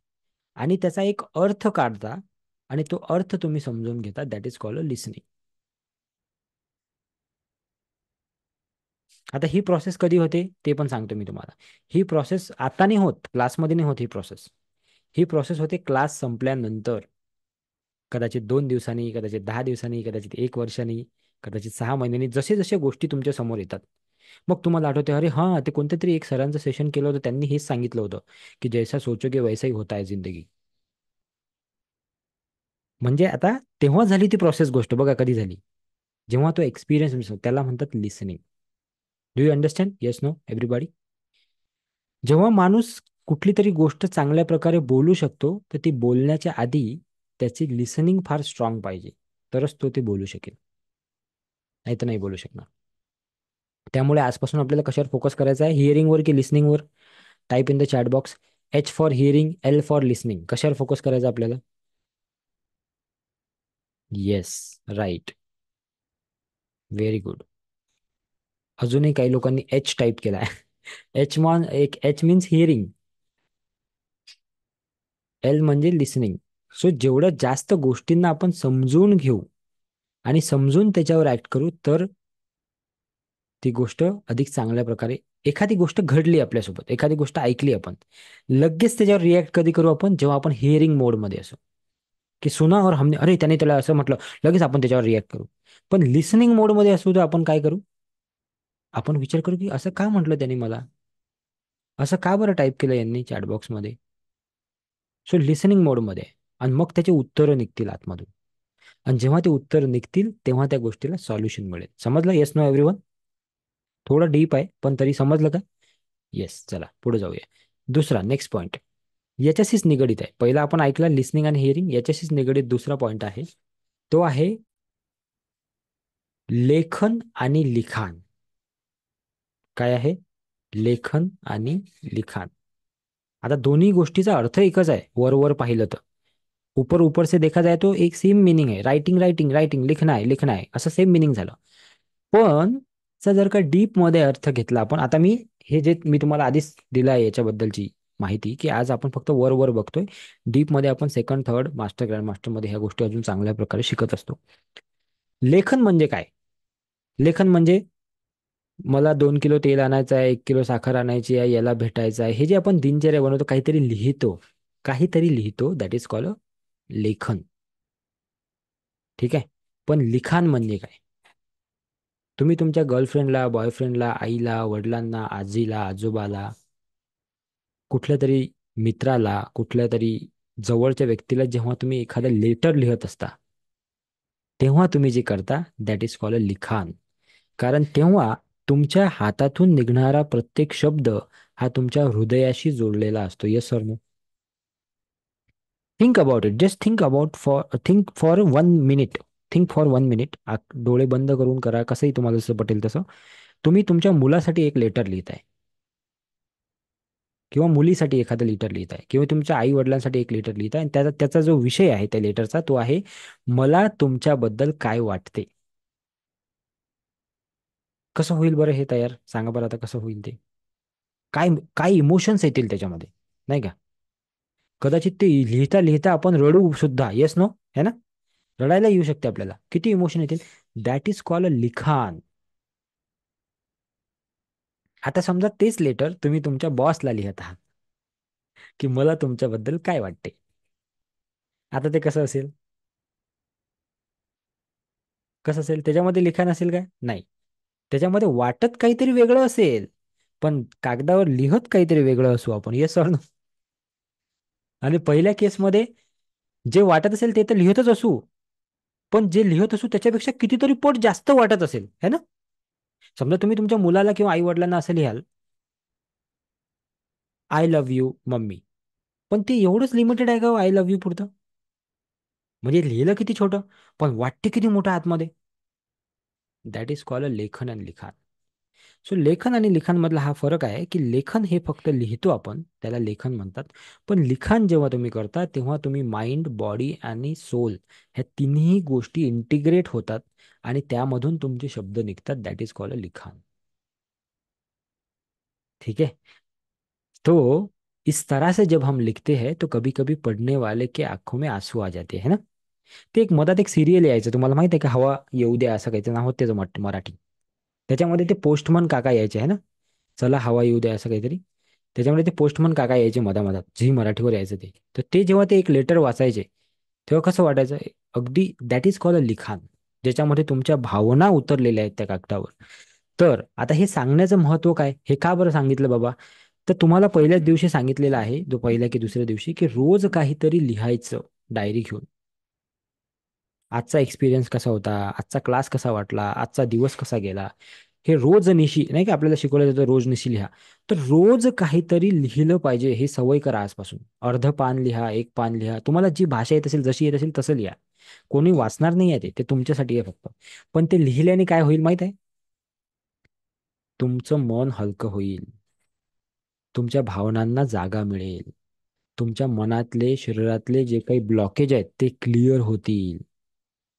आणि त्याचा एक अर्थ काढता, आणि तो अर्थ तुम्ही समजून घेता. That is called listening. आता ही प्रोसेस कधी होते ते पण सांगतो मी तुम्हाला. ही प्रोसेस आता नाही होत, क्लासमध्ये नाही होत ही प्रोसेस. ही प्रोसेस होते क्लास संपल्यानंतर, कदाचित 2 दिवसांनी, कदाचित 10 दिवसांनी, कदाचित 1 वर्षांनी, कदाचित 6 महिन्यांनी, जसे जसे गोष्टी तुमच्या समोर येतात. मग तुम्हाला आठवते, अरे हां, ते कोणत्या तरी एक सरांचं सेशन केलं होतं, त्यांनी हेच सांगितलं होतं की जैसा सोचोगे वैसा ही होता है जिंदगी. म्हणजे आता तेव्हा झाली ती प्रोसेस गोष्ट, बघा कधी झाली, जेव्हा तो एक्सपिरियन्स, त्याला म्हणतात listening. Do you understand? Yes no everybody. जेव्हा माणूस कुठली तरी गोष्ट चांगल्या प्रकारे बोलू शकतो, तर ती बोलण्याच्या आधी त्याची लिसनिंग फार स्ट्रॉंग पाहिजे, तरच तो ते बोलू शकेल, नाही तर नाही बोलू शकणार. त्यामुळे आजपासून आपल्याला कशावर फोकस करायचा आहे, हिअरिंगवर की लिसनिंगवर? Type in the chat box, H for hearing, L for listening. कशावर फोकस करायचा आपल्याला? Yes, right, very good. अजूनही काही लोकांनी एच टाईप केला आहे. एच मान एक एच मीन्स हिअरिंग, एल म्हणजे लिसनिंग. सो जेवढ्या जास्त गोष्टींना आपण समजून घेऊ आणि समजून त्याच्यावर ऍक्ट करू, तर ती गोष्ट अधिक चांगल्या प्रकारे, एखादी गोष्ट घडली आपल्यासोबत, एखादी गोष्ट ऐकली आपण, लगेच त्याच्यावर रिॲक्ट कधी करू आपण? जेव्हा आपण हिअरिंग मोडमध्ये असू, की सुना और हमने, अरे त्याने त्याला असं म्हटलं, लगेच आपण त्याच्यावर रिॲक्ट करू. पण लिसनिंग मोडमध्ये असू तर आपण काय करू? आपण विचार करू की असं का म्हटलं त्यांनी मला, असं का बरं टाईप केलं यांनी चॅटबॉक्समध्ये. सो लिसनिंग मोडमध्ये आहे. आणि मग त्याचे उत्तरं निघतील आतमधून, आणि जेव्हा ते उत्तर निघतील तेव्हा त्या गोष्टीला सॉल्युशन मिळेल. समजलं? Yes no everyone? थोडं डीप आहे पण तरी समजलं का? येस, चला पुढे जाऊया. दुसरा नेक्स्ट पॉईंट याच्याशीच निगडित आहे. पहिला आपण ऐकला लिसनिंग आणि हिअरिंग, याच्याशीच निगडित दुसरा पॉईंट आहे, तो आहे लेखन आणि लिखाण. काय आहे? लेखन आणि लिखाण. आता दोन्ही गोष्टीचा अर्थ एकच आहे, वर वर पाहिलं तर. ऊपर ऊपर से देखा जाए तो एक सेम मिनिंग आहे, रायटिंग रायटिंग रायटिंग, लिखना आहे, असं सेम मिनिंग झालं. पण जर का डीप मध्ये अर्थ घेतला आपण, आता मी हे जे मी तुम्हाला आधीच दिलं आहे याच्याबद्दलची माहिती, की आज आपण फक्त वर वर बघतोय, डीप मध्ये आपण second third master grand master मध्ये ह्या गोष्टी अजून चांगल्या प्रकारे शिकत असतो. लेखन म्हणजे काय? लेखन म्हणजे मला 2 किलो तेल आणायचं आहे, 1 किलो साखर आणायची आहे, याला भेटायचं आहे, हे जे आपण दिनचर्या बनवतो, काहीतरी लिहितो, काहीतरी लिहितो, दॅट इज कॉल्ड लेखन. ठीक आहे. पण लिखाण म्हणजे काय? तुम्ही तुमच्या गर्लफ्रेंडला, बॉयफ्रेंडला, आईला, वडिलांना, आजीला, आजोबाला, कुठल्या तरी मित्राला, कुठल्या तरी जवळच्या व्यक्तीला जेव्हा तुम्ही एखादं लेटर लिहत असता, तेव्हा तुम्ही जे करता दॅट इज कॉल्ड अ लिखाण. कारण तेव्हा तुमच्या हातातून निघणारा प्रत्येक शब्द हा तुमच्या हृदयाशी जोडलेला असतो. Yes sir? No? Think about it, just think for 1 minute. Think for 1 minute. डोळे बंद करून करा, कसंही तुम्हाला जसं पटेल तसं. तुम्ही तुमच्या मुलासाठी एक लेटर लिहिताय, किंवा मुलीसाठी एखादं लेटर लिहित आहे, किंवा तुमच्या आई वडिलांसाठी एक लेटर लिहित आहे, आणि त्याचा त्याचा जो विषय आहे त्या लेटरचा तो आहे, मला तुमच्याबद्दल काय वाटते. कसं होईल बरं हे तयार? सांगा बरं आता कसं होईल ते? काय काय इमोशन्स येतील त्याच्यामध्ये, नाही का? कदाचित ते लिहिता लिहिता आपण रडू सुद्धा. येस नो, है ना? रडायला येऊ शकते आपल्याला, किती इमोशन येतील. दॅट इज कॉल्ड अ लिखाण. आता समजा तेच लेटर तुम्ही तुमच्या बॉसला लिहत आहात, की मला तुमच्याबद्दल काय वाटते. आता ते कसं असेल? कसं असेल? त्याच्यामध्ये लिखाण असेल काय? नाही. त्याच्यामध्ये वाटत काहीतरी वेगळं असेल, पण कागदावर लिहत काहीतरी वेगळं असू आपण. Yes sir. आणि पहिल्या केसमध्ये जे वाटत असेल ते तर लिहतच असू, पण जे लिहत असू त्याच्यापेक्षा कितीतरी पट जास्त वाटत असेल, है ना? समजा तुम्ही तुमच्या मुलाला किंवा आई वडिलांना असं लिहाल, आय लव्ह यू मम्मी, पण ते एवढंच लिमिटेड आहे का आय लव्ह यू पुरतं? म्हणजे लिहिलं किती छोटं, पण वाटते किती मोठं आतमध्ये. दॅट इज कॉल्ड अ लेखन आणि लिखाण. सो लेखन आणि लिखाण मधला हा फरक आहे, की लेखन हे फक्त लिहितो आपण, त्याला लेखन म्हणतात. पण लिखाण जेव्हा तुम्ही करता तेव्हा तुम्ही माइंड, बॉडी आणि सोल ह्या तिन्ही गोष्टी इंटिग्रेट होतात आणि त्यामधून तुमचे शब्द निघतात. दॅट इज कॉल्ड अ लिखाण. ठीक है? तो इस तरह से जब हम लिखते हैं तो कभी कभी पढ़ने वाले के आंखों में आंसू आ जाते हैं ना. ते एक मधात एक सिरियल यायचं, तुम्हाला माहित आहे का? हवा येऊ द्या असं काहीतरी नाव होतं त्याचं, मराठी. त्याच्यामध्ये ते पोस्टमन काका यायचे, है ना? चला हवा येऊ द्या असं काहीतरी. त्याच्यामध्ये ते पोस्टमन काका यायचे मधामधात, झी मराठीवर यायचं ते. तर ते जेव्हा ते एक लेटर वाचायचे तेव्हा कसं वाटायचं? अगदी दॅट इज कॉल्ड अ लिखाण, ज्याच्यामध्ये तुमच्या भावना उतरलेल्या आहेत त्या कागदावर. तर आता हे सांगण्याचं महत्व काय, हे का बरं सांगितलं बाबा? तर तुम्हाला पहिल्याच दिवशी सांगितलेलं आहे, जो पहिल्या की दुसऱ्या दिवशी, की रोज काहीतरी लिहायचं डायरी घेऊन. आजचा एक्सपिरियन्स कसा होता, आजचा क्लास कसा वाटला, आजचा दिवस कसा गेला, हे रोज निशी नाही का आपल्याला शिकवलं जातं, रोज निशी लिहा. तर रोज काहीतरी लिहिलं पाहिजे, हे सवय करा आजपासून. अर्ध पान लिहा, एक पान लिहा, तुम्हाला जी भाषा येत असेल, जशी येत असेल तसं लिहा. कोणी वाचणार नाही आहे, ते ते तुमच्यासाठी आहे फक्त. पण ते लिहिल्याने काय होईल माहित आहे? तुमचं मन हलकं होईल, तुमच्या भावनांना जागा मिळेल, तुमच्या मनातले, शरीरातले जे काही ब्लॉकेज आहेत ते क्लिअर होतील.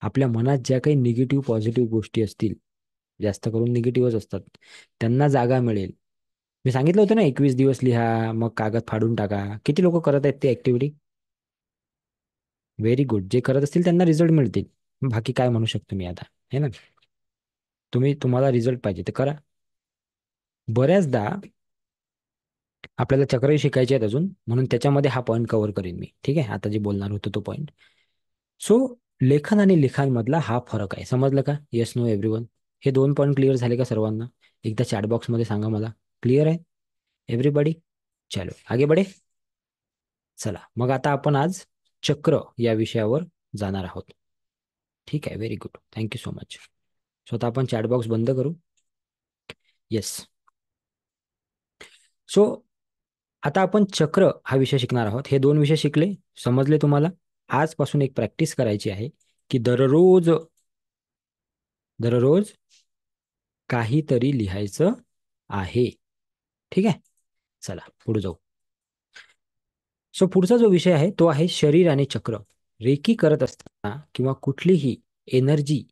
आपल्या मनात ज्या काही निगेटिव्ह पॉझिटिव्ह गोष्टी असतील, जास्त करून निगेटिव्हच असतात, त्यांना जागा मिळेल. मी सांगितलं होतं ना, 21 दिवस लिहा, मग कागद फाडून टाका. किती लोक करत आहेत ते ऍक्टिव्हिटी? Very good. जे करत असतील त्यांना रिझल्ट मिळतील. बाकी काय म्हणू शकतो मी आता, है ना? तुम्हाला रिझल्ट पाहिजे तर करा. बऱ्याचदा आपल्याला चक्रही शिकायचे आहेत अजून, म्हणून त्याच्यामध्ये हा पॉईंट कव्हर करीन मी. ठीक आहे, आता जे बोलणार होतो तो पॉईंट. सो लेखन आणि लिखाण मधला हा फरक आहे, समजलं का? Yes no everyone. हे दोन पॉईंट क्लिअर झाले का सर्वांना? एकदा चॅट बॉक्स मध्ये सांगा मला. क्लिअर आहे एव्हरीबडी? चलो आगे बढे. चला मग आता आपण आज चक्र या विषयावर जाणार आहोत. ठीक आहे, very good, thank you so much. स्वतः आपण चॅट बॉक्स बंद करू. येस. सो आता आपण चक्र हा विषय शिकणार आहोत. हे दोन विषय शिकले, समजले तुम्हाला? आजपासून एक प्रॅक्टिस करायची आहे, की दररोज दररोज काहीतरी लिहायचं आहे. ठीक आहे, चला पुढे जाऊ. सो पुढचा जो विषय आहे तो आहे शरीर आणि चक्र. रेकी करत असताना किंवा कुठलीही एनर्जी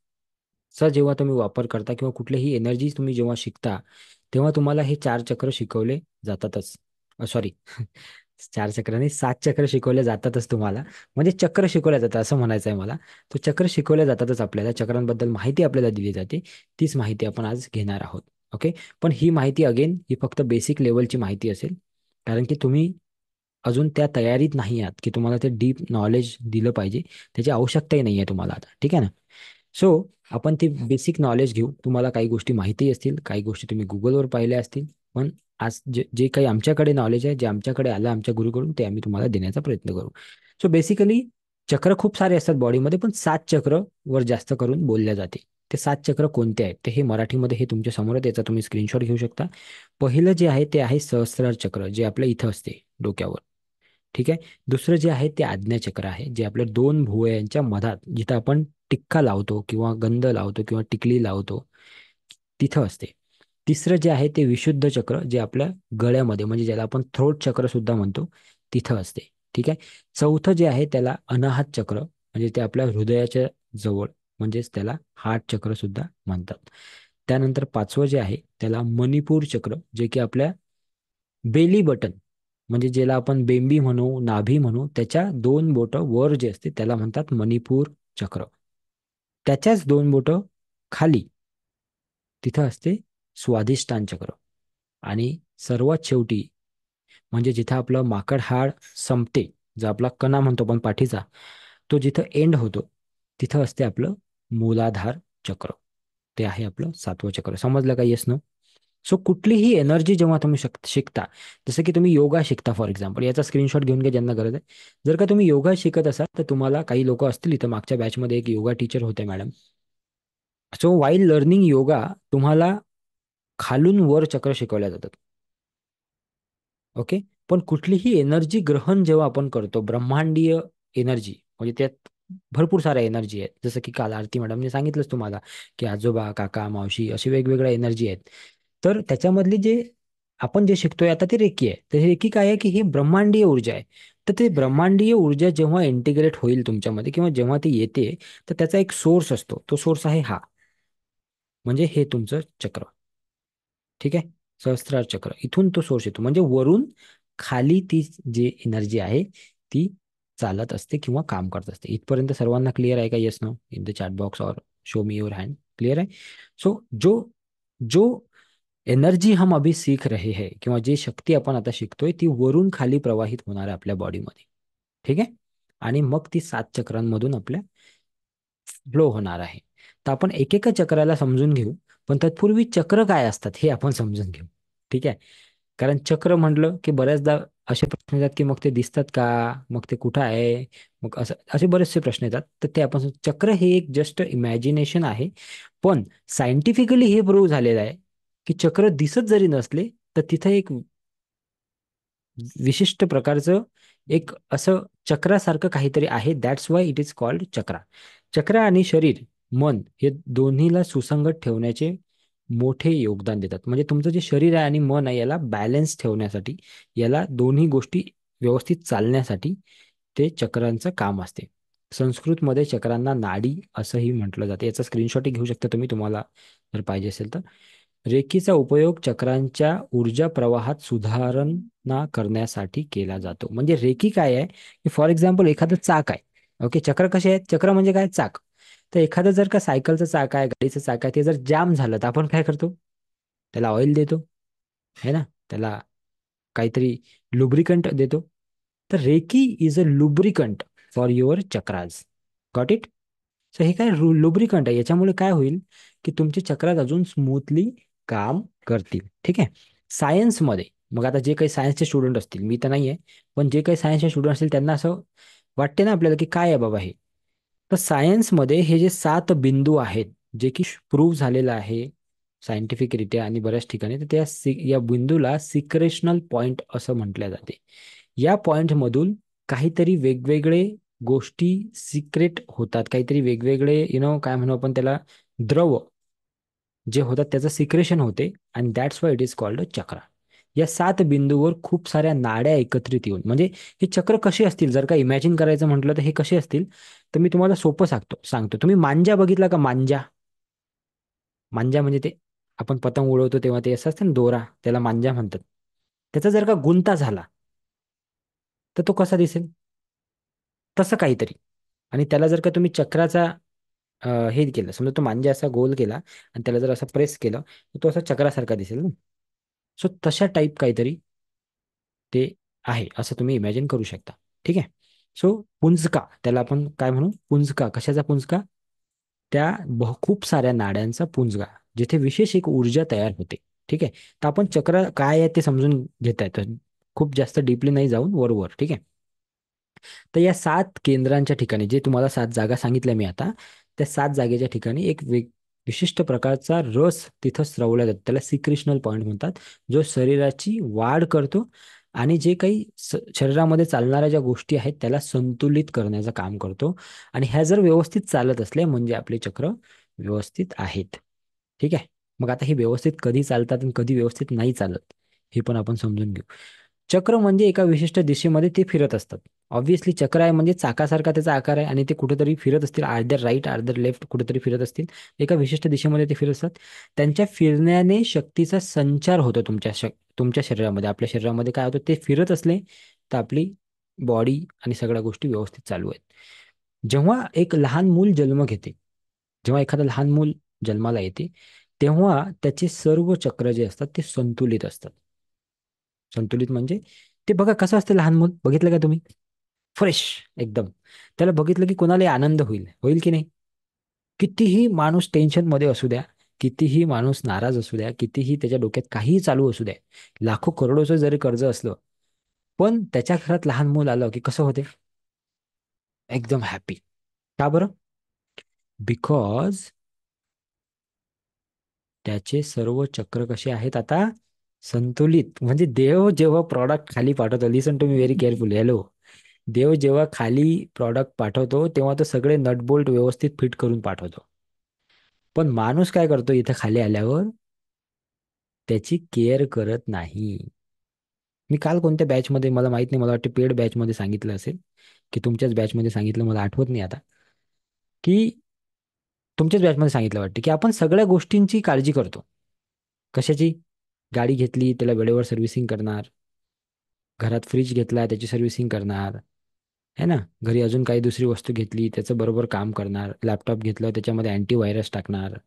चा जेव्हा तुम्ही वापर करता किंवा कुठलीही एनर्जी तुम्ही जेव्हा शिकता, तेव्हा तुम्हाला हे चार चक्र शिकवले जातातच. सॉरी, चार चक्र नाही, 7 चक्र शिकवले जातातच तुम्हाला. म्हणजे चक्र शिकवल्या जातात असं म्हणायचं आहे मला. तो चक्र शिकवल्या जातातच आपल्याला, चक्रांबद्दल माहिती आपल्याला दिली जाते. तीच माहिती आपण आज घेणार आहोत. ओके. पण ही माहिती अगेन ही फक्त बेसिक लेवलची माहिती असेल, कारण की तुम्ही अजून त्या तयारीत नाही आहात की तुम्हाला ते डीप नॉलेज दिलं पाहिजे. त्याची आवश्यकताही नाही आहे तुम्हाला आता. ठीक आहे ना? सो आपण ते बेसिक नॉलेज घेऊ. तुम्हाला काही गोष्टी माहिती असतील, काही गोष्टी तुम्ही गुगलवर पाहिल्या असतील, पण आज जे जे काही आमच्याकडे नॉलेज आहे, जे आमच्याकडे आलं आमच्या गुरुकडून, ते आम्ही तुम्हाला देण्याचा प्रयत्न करू. सो बेसिकली चक्र खूप सारे असतात बॉडीमध्ये, पण 7 चक्र वर जास्त करून बोलल्या जाते. ते 7 चक्र कोणते आहेत ते हे मराठीमध्ये हे तुमच्या समोर आहे, त्याचा तुम्ही स्क्रीनशॉट घेऊ शकता. पहिलं जे आहे ते आहे सहस्रार चक्र, जे आपल्या इथं असते डोक्यावर. ठीक आहे. दुसरं जे आहे ते आज्ञाचक्र आहे, जे आपल्या दोन भुवयांच्या मधात, जिथं आपण टिक्का लावतो किंवा गंध लावतो किंवा टिकली लावतो, तिथं असते. तिसरं जे आहे ते विशुद्ध चक्र, जे आपल्या गळ्यामध्ये, म्हणजे ज्याला आपण थ्रोट चक्र सुद्धा म्हणतो, तिथं असते. ठीक आहे. चौथं जे आहे त्याला अनाहत चक्र, म्हणजे ते आपल्या हृदयाच्या जवळ, म्हणजेच त्याला हार्ट चक्र सुद्धा म्हणतात. त्यानंतर पाचवं जे आहे त्याला मणिपूर चक्र, जे की आपल्या बेली बटन, म्हणजे ज्याला आपण बेंबी म्हणू, नाभी म्हणू, त्याच्या दोन बोटं वर जे असते त्याला म्हणतात मणिपूर चक्र. त्याच्याच दोन बोटं खाली तिथं असते स्वाधिष्ठान चक्र. आणि सर्वात शेवटी म्हणजे जिथं आपलं माकड हाड संपते, जो आपला कणा म्हणतो पण पाठीचा, तो जिथं एंड होतो तिथं असते आपलं मूलाधार चक्र. ते आहे आपलं सातवं चक्र. समजलं का? Yes no? सो कुठलीही एनर्जी जेव्हा तुम्ही शिकता, जसं की तुम्ही योगा शिकता फॉर एक्झाम्पल, याचा स्क्रीनशॉट घेऊन घ्या ज्यांना गरज आहे. जर का तुम्ही योगा शिकत असाल तर तुम्हाला काही लोक असतील इथं, मागच्या बॅचमध्ये एक योगा टीचर होते madam. So while learning yoga तुम्हाला खालून वर चक्र शिकवल्या जातात. ओके. पण कुठलीही एनर्जी ग्रहण जेव्हा आपण करतो, ब्रह्मांडीय एनर्जी, म्हणजे त्यात भरपूर साऱ्या एनर्जी आहेत, जसं की काल आरती मॅडमने सांगितलंच तुम्हाला की आजोबा, काका, मावशी अशी वेगवेगळ्या एनर्जी आहेत. तर त्याच्यामधली जे आपण जे शिकतोय आता ते रेकी आहे. तर हे रेकी काय आहे की ही ब्रह्मांडीय ऊर्जा आहे. तर ते ब्रह्मांडीय ऊर्जा जेव्हा इंटिग्रेट होईल तुमच्यामध्ये किंवा जेव्हा ती येते, तर त्याचा एक सोर्स असतो. तो सोर्स आहे हा, म्हणजे हे तुमचं चक्र. ठीक आहे. सहस्त्रार चक्र, इथून तो सोर्स येतो, म्हणजे वरून खाली ती जी एनर्जी आहे ती चालत असते किंवा काम करत असते. इथपर्यंत सर्वांना क्लिअर आहे का? Yes no in the chat box और show me your hand. Clear है? सो जो जो एनर्जी हम अभी सीख रहे हैं किंवा जी शक्ती आपण आता शिकतोय ती वरून खाली प्रवाहित होणार आहे आपल्या बॉडीमध्ये. ठीक आहे. आणि मग ती 7 चक्रांमधून आपल्या फ्लो होणार आहे. तर आपण एकेका चक्राला समजून घेऊ, पण तत्पूर्वी चक्र काय असतात हे आपण समजून घेऊ. ठीक आहे. कारण चक्र म्हटलं की बऱ्याचदा असे प्रश्न येतात की मग ते दिसतात का, मग ते कुठं आहे, मग असं असे बरेचसे प्रश्न येतात. तर ते आपण चक्र हे एक जस्ट इमॅजिनेशन आहे. पण सायंटिफिकली हे प्रूव्ह झालेलं आहे की चक्र दिसत जरी नसले तर तिथं एक विशिष्ट प्रकारचं एक असं चक्रासारखं काहीतरी आहे. That's why it is called chakra. चक्र आणि शरीर, मन हे दोन्हीला सुसंगत ठेवण्याचे मोठे योगदान देतात. म्हणजे तुमचं जे शरीर आहे आणि मन आहे याला बॅलन्स ठेवण्यासाठी, याला दोन्ही गोष्टी व्यवस्थित चालण्यासाठी ते चक्रांचं काम असते. संस्कृतमध्ये चक्रांना नाडी असंही म्हटलं जाते. याचा स्क्रीनशॉटही घेऊ शकता तुम्ही, तुम्हाला जर पाहिजे असेल तर. रेकीचा उपयोग चक्रांच्या ऊर्जा प्रवाहात सुधारणा करण्यासाठी केला जातो. म्हणजे रेकी काय आहे की फॉर एक्झाम्पल एखादं चाक आहे. ओके. चक्र कसे आहेत? चक्र म्हणजे काय? चाक. तर एखादं जर का सायकलचं चाक आहे, गाडीचं चाक आहे, ते जर जाम झालं तर आपण काय करतो? त्याला ऑइल देतो, है ना? त्याला काहीतरी लुब्रिकंट देतो. तर Reiki is a lubricant for your chakras. Got it? So हे काय लुब्रिकंट आहे. याच्यामुळे काय होईल की तुमचे चक्रात अजून स्मूथली काम करतील. ठीक आहे. सायन्समध्ये मग आता जे काही सायन्सचे स्टुडंट असतील, मी तर नाही आहे, पण जे काही सायन्सचे स्टुडंट असतील त्यांना असं वाटते ना आपल्याला की काय आहे बाबा हे. तर सायन्समध्ये हे जे 7 बिंदू आहेत, जे की प्रूव्ह झालेलं आहे सायंटिफिकरित्या आणि बऱ्याच ठिकाणी, तर त्या या बिंदूला सिक्रेशनल पॉइंट असं म्हटलं जाते. या पॉइंटमधून काहीतरी वेगवेगळे गोष्टी सिक्रेट होतात, काहीतरी वेगवेगळे काय म्हणू आपण त्याला, द्रव जे होतात त्याचं सिक्रेशन होते, आणि that's why it is called chakra. या 7 बिंदूवर खूप साऱ्या नाड्या एकत्रित येऊन, म्हणजे हे चक्र कसे असतील जर का इमॅजिन करायचं म्हटलं तर हे कसे असतील, तर मी तुम्हाला सोपं सांगतो. तुम्ही मांजा बघितला का? मांजा. मांजा म्हणजे ते आपण पतंग उडवतो तेव्हा ते असं असतं ना दोरा, त्याला मांजा म्हणतात. त्याचा जर का गुंता झाला तर तो कसा दिसेल? तसं काहीतरी. आणि त्याला जर का तुम्ही चक्राचा हे केलं, समजा तो मांजा असा गोल केला आणि त्याला जर असं प्रेस केलं तर तो असा चक्रासारखा दिसेल ना. सो तशा टाईप काहीतरी ते आहे असं तुम्ही इमॅजिन करू शकता. ठीक आहे. सो पुंजका, त्याला आपण काय म्हणू? पुंजका. कशाचा पुंजका? त्या खूप साऱ्या नाड्यांचा पुंजका, जिथे विशेष एक ऊर्जा तयार होते. ठीक आहे. तर आपण चक्र काय आहे ते समजून घेता येतं, खूप जास्त डीपली नाही जाऊन वरवर. ठीक आहे. तर या 7 केंद्रांच्या ठिकाणी, जे तुम्हाला 7 जागा सांगितल्या मी आता, त्या 7 जागेच्या ठिकाणी एक विशिष्ट प्रकारचा रस तिथं स्रवला जातो. त्याला सिक्रिशनल पॉइंट म्हणतात, जो शरीराची वाढ करतो आणि जे काही शरीरामध्ये चालणाऱ्या ज्या गोष्टी आहेत त्याला संतुलित करण्याचं काम करतो. आणि ह्या जर व्यवस्थित चालत असल्या म्हणजे आपले चक्र व्यवस्थित आहेत. ठीक आहे. मग आता हे व्यवस्थित कधी चालतात आणि कधी व्यवस्थित नाही चालत हे पण आपण समजून घेऊ. चक्र म्हणजे एका विशिष्ट दिशेमध्ये ते फिरत असतात. ऑब्व्हियसली चक्र आहे म्हणजे चाकासारखा त्याचा आकार आहे आणि ते कुठेतरी फिरत असतील, आर्दर राईट आर्दर लेफ्ट कुठेतरी फिरत असतील, एका विशिष्ट दिशेमध्ये ते फिरत असतात. त्यांच्या फिरण्याने शक्तीचा संचार होतो तुमच्या शरीरामध्ये. आपल्या शरीरामध्ये काय होतं, ते फिरत असले तर आपली बॉडी आणि सगळ्या गोष्टी व्यवस्थित चालू आहेत. जेव्हा एक लहान मूल जन्म घेते, जेव्हा एखादं लहान मूल जन्माला येते, तेव्हा त्याचे सर्व चक्र जे असतात ते संतुलित असतात. संतुलित म्हणजे ते बघा कसं असतं लहान मूल, बघितलं का तुम्ही? फ्रेश एकदम. त्याला बघितलं की कोणालाही आनंद होईल, होईल की नाही? कितीही माणूस टेन्शन मध्ये असू द्या, कितीही माणूस नाराज असू द्या, कितीही त्याच्या डोक्यात काहीही चालू असू द्या, लाखो करोडोचं जरी कर्ज असलं, पण त्याच्या घरात लहान मूल आलं की कसं होते? एकदम हॅपी. का बरं? बिकॉज त्याचे सर्व चक्र कसे आहेत आता? संतुलित. म्हणजे देव जेव्हा प्रॉडक्ट खाली पाठवतो, listen to me very carefully, hello. देव जेव्हा खाली प्रॉडक्ट पाठवतो तेव्हा तो सगळे नटबोल्ट व्यवस्थित फिट करून पाठवतो. पण माणूस काय करतो इथं खाली आल्यावर? त्याची केअर करत नाही. मी काल कोणत्या बॅचमध्ये मला माहित नाही, मला वाटतं पेड बॅचमध्ये सांगितलं असेल, की तुमच्याच बॅचमध्ये सांगितलं, मला आठवत नाही आता, की तुमच्याच बॅचमध्ये सांगितलं वाटतं, की आपण सगळ्या गोष्टींची काळजी करतो. कशाची? गाडी घेतली त्याला वेळेवर सर्व्हिसिंग करणार, घरात फ्रीज घेतला त्याची सर्व्हिसिंग करणार, है ना? घरी अजून काही दुसरी वस्तू घेतली त्याचं बरोबर काम करणार, लॅपटॉप घेतलं त्याच्यामध्ये अँटीव्हायरस टाकणार,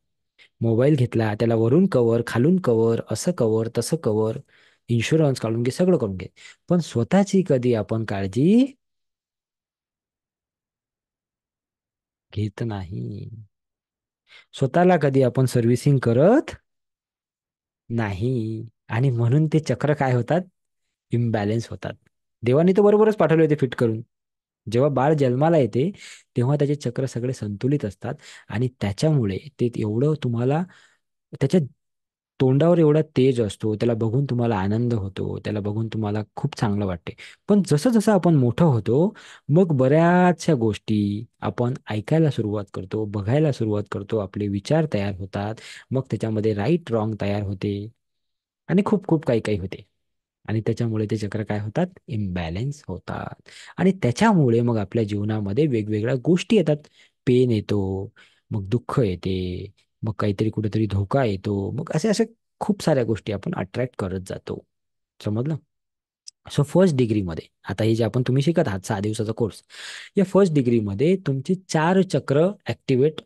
मोबाईल घेतला त्याला वरून कवर खालून कवर, असं कवर तसं कवर, इन्शुरन्स काढून घे, सगळं करून घे. पण स्वतःची कधी आपण काळजी घेत नाही. स्वतःला कधी आपण सर्व्हिसिंग करत नाही. आणि म्हणून ते चक्र काय होतात? इम्बॅलेन्स होतात. देवाने तर बरोबरच पाठवले होते फिट करून. जेव्हा बाळ जन्माला येते तेव्हा त्याचे चक्र सगळे संतुलित असतात आणि त्याच्यामुळे ते एवढं तुम्हाला, त्याच्या तोंडावर एवढा तेज असतो, त्याला बघून तुम्हाला आनंद होतो, त्याला बघून तुम्हाला खूप चांगलं वाटते. पण जसं जसं आपण मोठं होतो, मग बऱ्याचशा गोष्टी आपण ऐकायला सुरुवात करतो, बघायला सुरुवात करतो, आपले विचार तयार होतात, मग त्याच्यामध्ये राईट रॉंग तयार होते आणि खूप खूप काही काही होते. आणि त्याच्यामुळे ते चक्र काय होतात? इम्बॅलेन्स होतात. आणि त्याच्यामुळे मग आपल्या जीवनामध्ये वेगवेगळ्या गोष्टी येतात. पेन येतो, मग दुःख येते, मग काहीतरी कुठेतरी धोका येतो, मग असे असे खूप साऱ्या गोष्टी आपण अट्रॅक्ट करत जातो. समजलं? सो फर्स्ट डिग्रीमध्ये आता हे जे आपण तुम्ही शिकत आहात 6 दिवसाचा कोर्स, या फर्स्ट डिग्रीमध्ये तुमची 4 चक्र ऍक्टिवेट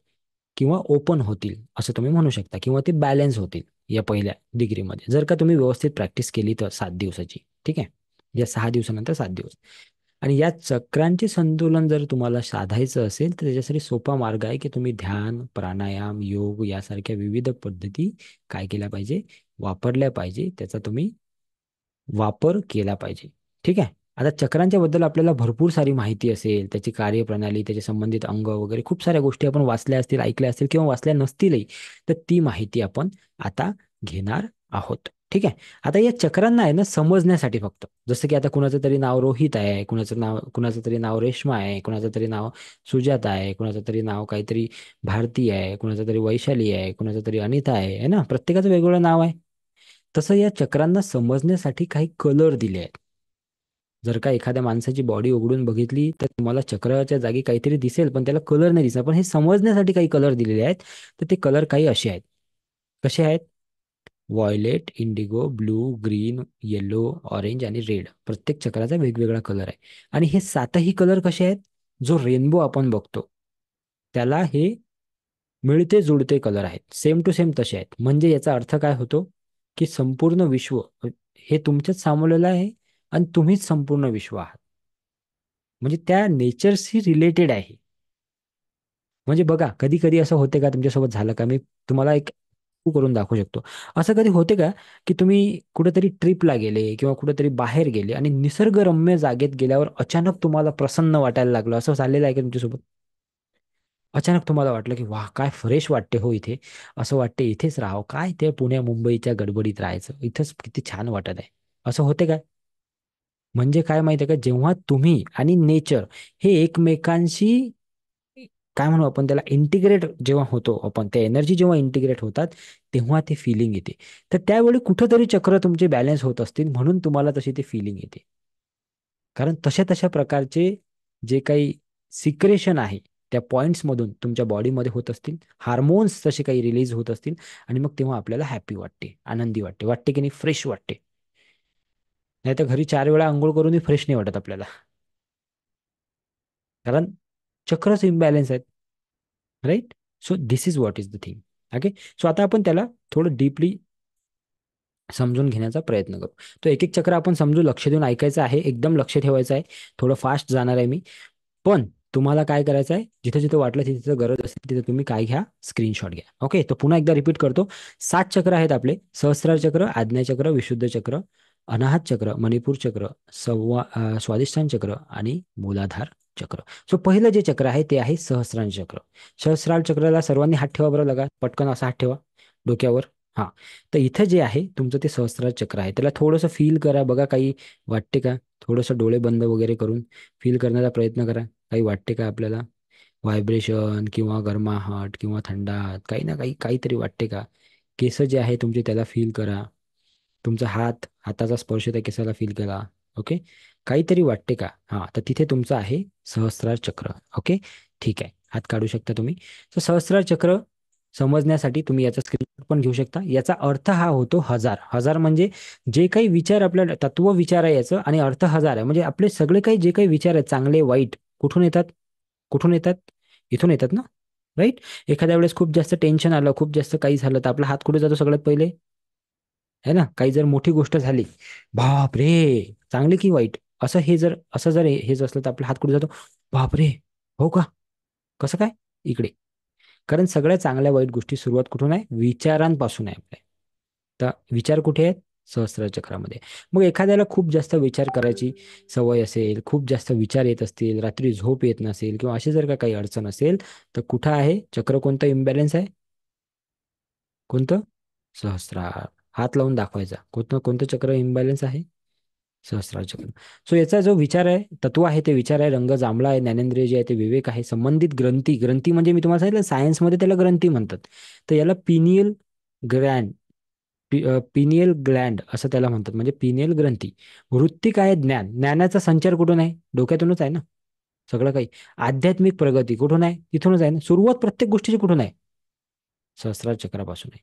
किंवा ओपन होतील असं तुम्ही म्हणू शकता, किंवा ते बॅलन्स होतील या पहिल्या डिग्रीमध्ये, जर का तुम्ही व्यवस्थित प्रॅक्टिस केली तर 7 दिवसाची. ठीक आहे? या 6 दिवसानंतर 7 दिवस. आणि या चक्रांचे संतुलन जर तुम्हाला साधायचं असेल तर त्याच्यासाठी सोपा मार्ग आहे की तुम्ही ध्यान, प्राणायाम, योग यासारख्या विविध पद्धती काय केल्या पाहिजे? वापरल्या पाहिजे. त्याचा तुम्ही वापर केला पाहिजे. ठीक आहे? आता चक्रांच्या बद्दल आपल्याला भरपूर सारी माहिती असेल, त्याची कार्यप्रणाली, त्याचे संबंधित अंग वगैरे खूप साऱ्या गोष्टी आपण वाचल्या असतील, ऐकल्या असतील किंवा वाचल्या नसतीलही, तर ती माहिती आपण आता घेणार आहोत. ठीक आहे? आता या चक्रांना आहे ना समजण्यासाठी फक्त, जसं की आता कुणाचं तरी नाव रोहित आहे, कुणाचं तरी नाव रेश्मा आहे, कुणाचं तरी नाव सुजाता आहे, कुणाचं तरी नाव काहीतरी भारती आहे, कुणाचं तरी वैशाली आहे, कुणाचं तरी अनिता आहे ना? प्रत्येकाचं वेगवेगळं नाव आहे. तसं या चक्रांना समजण्यासाठी काही कलर दिले आहेत. जर का एखाद्या माणसाची बॉडी उघडून बघितली तर तुम्हाला चक्राच्या जागी काहीतरी दिसेल, पण त्याला कलर नाही दिसणार. पण हे समजण्यासाठी काही कलर दिलेले आहेत. तर ते कलर काही असे आहेत. कसे आहेत? Violet, Indigo, blue, green, yellow, orange आणि रेड. प्रत्येक चक्राचा वेगवेगळा कलर आहे. आणि हे 7ही कलर कसे आहेत? जो रेनबो आपण बघतो त्याला हे मिळते जुळते कलर आहेत, सेम टू सेम तसे आहेत. म्हणजे याचा अर्थ काय होतो? की संपूर्ण विश्व हे तुमच्याच सामावलेलं आहे आणि तुम्हीच संपूर्ण विश्व आहात. म्हणजे त्या नेचरशी रिलेटेड आहे. म्हणजे बघा, कधी कधी असं होते का, तुमच्यासोबत झालं का? मी तुम्हाला एक करून दाखवू शकतो. असं कधी होते का की तुम्ही कुठेतरी ट्रिपला गेले किंवा कुठेतरी बाहेर गेले आणि निसर्गरम्य जागेत गेल्यावर अचानक तुम्हाला प्रसन्न वाटायला लागलं, असं झालेलं आहे का तुमच्यासोबत? अचानक तुम्हाला वाटलं की वाह काय फ्रेश वाटते हो इथे, असं वाटते इथेच राहावं, काय ते पुण्या मुंबईच्या गडबडीत राहायचं, इथंच किती छान वाटत आहे. असं होते काय? म्हणजे काय माहिती आहे का, जेव्हा तुम्ही आणि नेचर हे एकमेकांशी काय म्हणू आपण त्याला, इंटिग्रेट जेव्हा होतो आपण, त्या एनर्जी जेव्हा इंटिग्रेट होतात तेव्हा ते फिलिंग येते. तर त्यावेळी कुठंतरी चक्र तुमचे बॅलन्स होत असतील म्हणून तुम्हाला तशी ती फिलिंग येते. कारण तशा तशा प्रकारचे जे काही सिक्रेशन आहे त्या पॉइंट्स मधून तुमच्या बॉडीमध्ये होत असतील, हार्मोन्स तसे काही रिलीज होत असतील, आणि मग तेव्हा आपल्याला हॅपी वाटते, आनंदी वाटते, वाटते की नाही, फ्रेश वाटते. नाही तर घरी 4 वेळा आंघोळ करूनही फ्रेश नाही वाटत आपल्याला, कारण चक्रच इम्बॅलेन्स आहेत. Right. So this is what is the thing. Okay. So आता आपण त्याला थोडं डीपली समजून घेण्याचा प्रयत्न करू. तो एक एक चक्र आपण समजू, लक्ष देऊन ऐकायचं आहे, एकदम लक्ष ठेवायचं आहे. थोडं फास्ट जाणार आहे मी, पण तुम्हाला काय करायचं आहे, जिथे जिथे वाटलं तिथे तिथे गरज असेल तिथे तुम्ही काय घ्या, स्क्रीनशॉट घ्या. ओके. तो पुन्हा एकदा रिपीट करतो. 7 चक्र आहेत आपले: सहस्रार चक्र, आज्ञा चक्र, विशुद्ध चक्र, अनाहत चक्र, मणिपूर चक्र, स्वादिष्ठान चक्र आणि मूलाधार चक्र. सो पहिलं जे चक्र आहे ते आहे सहस्रार चक्र. सहस्रार चक्राला सर्वांनी हात ठेवा बरं, लगा पटकन असा हात ठेवा डोक्यावर. हा. तर इथं जे आहे तुमचं ते सहस्रार चक्र आहे, त्याला थोडंसं फील करा, बघा काही वाटते का, थोडंसं डोळे बंद वगैरे करून फील करण्याचा प्रयत्न करा. काही वाटते का आपल्याला, व्हायब्रेशन किंवा गरमाहट किंवा थंडाट, काही ना काही काहीतरी वाटते का? केस जे आहे तुमचे त्याला फील करा. तुमचा हाताचा स्पर्श त्या केसाला फील करा. ओके. काहीतरी वाटते का? हा, तर तिथे तुमचं आहे सहस्रार चक्र. ओके. ठीक आहे, हात काढू शकता तुम्ही. तर सहस्रार चक्र समजण्यासाठी तुम्ही याचा स्क्रीनशॉट पण घेऊ शकता. याचा अर्थ हा होतो हजार. हजार म्हणजे जे काही विचार, आपल्या तत्व विचार आहे याचं, आणि अर्थ हजार आहे म्हणजे आपले सगळे काही जे काही विचार आहेत, चांगले वाईट, कुठून येतात? कुठून येतात? इथून येतात ना. राईट. एखाद्या वेळेस खूप जास्त टेन्शन आलं, खूप जास्त काही झालं, तर आपला हात कुठे जातो सगळ्यात पहिले? है ना. काही जर मोठी गोष्ट झाली, बाप रे, चांगली की वाईट, असं हे जर असं जर हेच असलं तर आपला हात कुठे जातो? बाप रे. हो का? कसं काय? इकडे. कारण सगळ्या चांगल्या वाईट गोष्टी सुरुवात कुठून आहे? विचारांपासून आहे आपल्या. तर विचार कुठे आहेत? सहस्त्र चक्रामध्ये. मग एखाद्याला खूप जास्त विचार करायची सवय असेल, खूप जास्त विचार येत असतील, रात्री झोप येत नसेल, किंवा अशी जर का काही अडचण असेल, तर कुठं आहे चक्र, कोणतं इम्बॅलन्स आहे? कोणतं? सहस्रार. हात लावून दाखवायचा, कोणतं कोणतं चक्र इम्बॅलन्स आहे? सहस्रार चक्र. सो याचा जो विचार आहे, तत्व आहे, ते विचार आहे, रंग जांभळा आहे, ज्ञानेंद्रिय जे आहे ते विवेक आहे, संबंधित ग्रंथी, ग्रंथी म्हणजे मी तुम्हाला सांगितलं सायन्समध्ये त्याला ग्रंथी म्हणतात. तर याला पिनियल ग्रँड, पिनियल ग्लँड असं त्याला म्हणतात, म्हणजे पिनियल ग्रंथी. वृत्ती काय आहे? ज्ञान. ज्ञानाचा संचार कुठून आहे? डोक्यातूनच आहे ना सगळं काही. आध्यात्मिक प्रगती कुठून आहे? तिथूनच आहे ना. सुरुवात प्रत्येक गोष्टीची कुठून आहे? सहस्रार चक्रापासून आहे.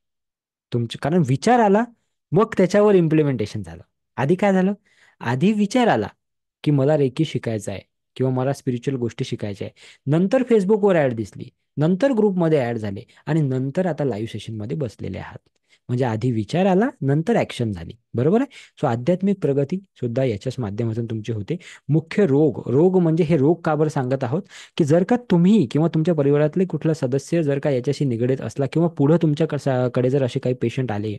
तुमचे, कारण विचार आला, मग त्याच्यावर इम्प्लिमेंटेशन झालं. आधी काय झालं? आधी विचार आला की मला रेकी शिकायचं आहे, किंवा मला स्पिरिच्युअल गोष्टी शिकायच्या आहे. नंतर फेसबुकवर ऍड दिसली, नंतर ग्रुपमध्ये ऍड झाले, आणि नंतर आता लाईव्ह सेशनमध्ये बसलेले आहात. म्हणजे आधी विचार आला, नंतर ऍक्शन झाली. बरोबर आहे. सो आध्यात्मिक प्रगती सुद्धा याच्याच माध्यमातून तुमची होते. मुख्य रोग, रोग म्हणजे हे रोग का बरं सांगत आहोत, की जर का तुम्ही किंवा तुमच्या परिवारातले कुठला सदस्य जर का याच्याशी निगडीत असला, किंवा पुढे तुमच्या कडे जर असे काही पेशंट आले,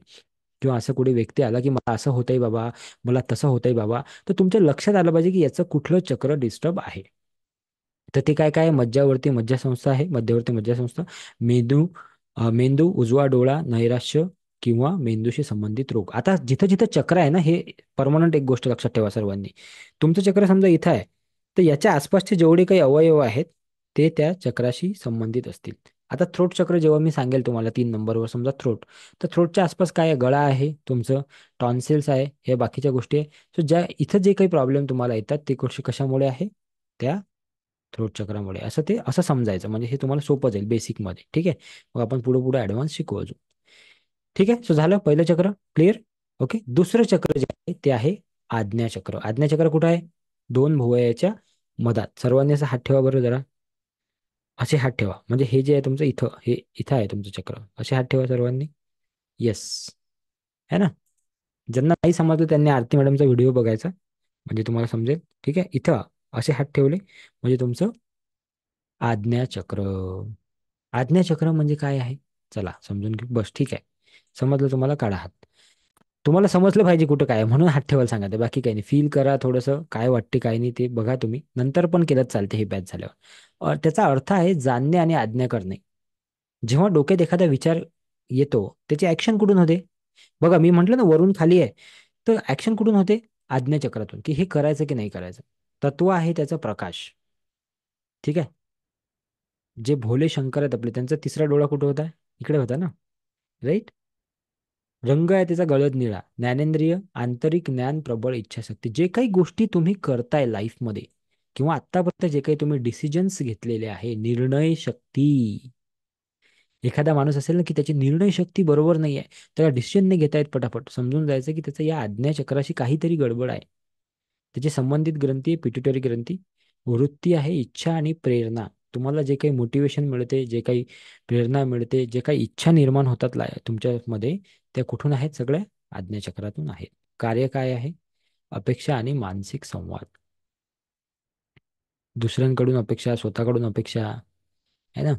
किंवा असं कुठे व्यक्ती आला की मला असं होतंय बाबा, मला तसं होतंय बाबा, तर तुमच्या लक्षात आलं पाहिजे की याचं कुठलं चक्र डिस्टर्ब आहे. तर ते काय काय आहे? मज्जावरती मज्जासंस्था आहे, मध्यवर्ती मज्जासंस्था, मेंदू, मेंदू, उजवा डोळा, नैराश्य, किंवा मेंदूशी संबंधित रोग. आता जिथं जिथं चक्र आहे ना, हे परमनंट एक गोष्ट लक्षात ठेवा सर्वांनी. तुमचं चक्र समजा इथं आहे, तर याच्या आसपासचे जेवढे काही अवयव आहेत ते त्या चक्राशी संबंधित असतील. आता थ्रोट चक्र जेव्हा मी सांगेल तुम्हाला 3 नंबरवर, समजा थ्रोट, तर थ्रोटच्या आसपास काय आहे? गळा आहे तुमचं, टॉन्सिल्स आहे, हे बाकीच्या गोष्टी आहे. सो ज्या इथं जे काही प्रॉब्लेम तुम्हाला येतात ते गोष्टी कशामुळे आहे? त्या थ्रोट चक्रामुळे. असं ते असं समजायचं, म्हणजे हे तुम्हाला सोपं जाईल बेसिकमध्ये. ठीक आहे. मग आपण पुढे पुढे ऍडव्हान्स शिकू अजून. ठीक आहे. सो झालं पहिलं चक्र क्लिअर. ओके. दुसरं चक्र जे आहे ते आहे आज्ञाचक्र. आज्ञाचक्र कुठं आहे? दोन भुवयाच्या मधात. सर्वांनी असं हात ठेवा बरं जरा, असे हात ठेवा, म्हणजे हे जे आहे तुमचं इथं, हे इथं आहे तुमचं चक्र. असे हात ठेवा सर्वांनी. येस. है ना. ज्यांना नाही समजलं त्यांनी आरती मॅडमचा व्हिडिओ बघायचा, म्हणजे तुम्हाला समजेल. ठीक आहे. इथं असे हात ठेवले म्हणजे तुमचं आज्ञाचक्र. आज्ञाचक्र म्हणजे काय आहे? चला समजून घेऊ. बस ठीक आहे. समजलं तुम्हाला, काढा हात. तुम्हाला समजलं पाहिजे कुठं काय आहे, म्हणून हात ठेवायला सांगा, बाकी काही नाही. फील करा थोडंसं, काय वाटते काय नाही ते बघा तुम्ही, नंतर पण केलं चालते हे बॅच झाल्यावर. त्याचा अर्थ आहे जाणणे आणि आज्ञा करणे. जेव्हा डोक्यात एखादा विचार येतो, त्याची ऍक्शन कुठून होते? बघा मी म्हंटल ना, वरून खाली आहे. तर ऍक्शन कुठून होते? आज्ञाचक्रातून, की हे करायचं की नाही करायचं. तत्व आहे त्याचा प्रकाश. ठीक आहे. जे भोले शंकर आहेत आपले, त्यांचा तिसरा डोळा कुठे होता? इकडे होता ना. राईट. रंग आहे त्याचा गडद निळा. ज्ञानेंद्रिय, आंतरिक ज्ञान, प्रबळ इच्छाशक्ती. जे काही गोष्टी तुम्ही करताय लाईफमध्ये किंवा आतापर्यंत जे काही तुम्ही डिसिजन्स घेतलेले आहे, निर्णय शक्ती. एखादा माणूस असेल ना की त्याची निर्णय शक्ती बरोबर नाही आहे, त्याला डिसिजन नाही घेता येत पटापट, समजून जायचं की त्याचं या आज्ञाचक्राशी काहीतरी गडबड आहे. त्याची संबंधित ग्रंथी आहे पिट्युटरी ग्रंथी. वृत्ती आहे इच्छा आणि प्रेरणा. तुम्हाला जे काही मोटिवेशन मिळते, जे काही प्रेरणा मिळते, जे काही इच्छा निर्माण होतात तुमच्यामध्ये, त्या कुठून आहेत? सगळ्या आज्ञाचक्रातून आहेत. कार्य काय आहे? अपेक्षा आणि मानसिक संवाद. दुसऱ्यांकडून अपेक्षा, स्वतःकडून अपेक्षा, है ना?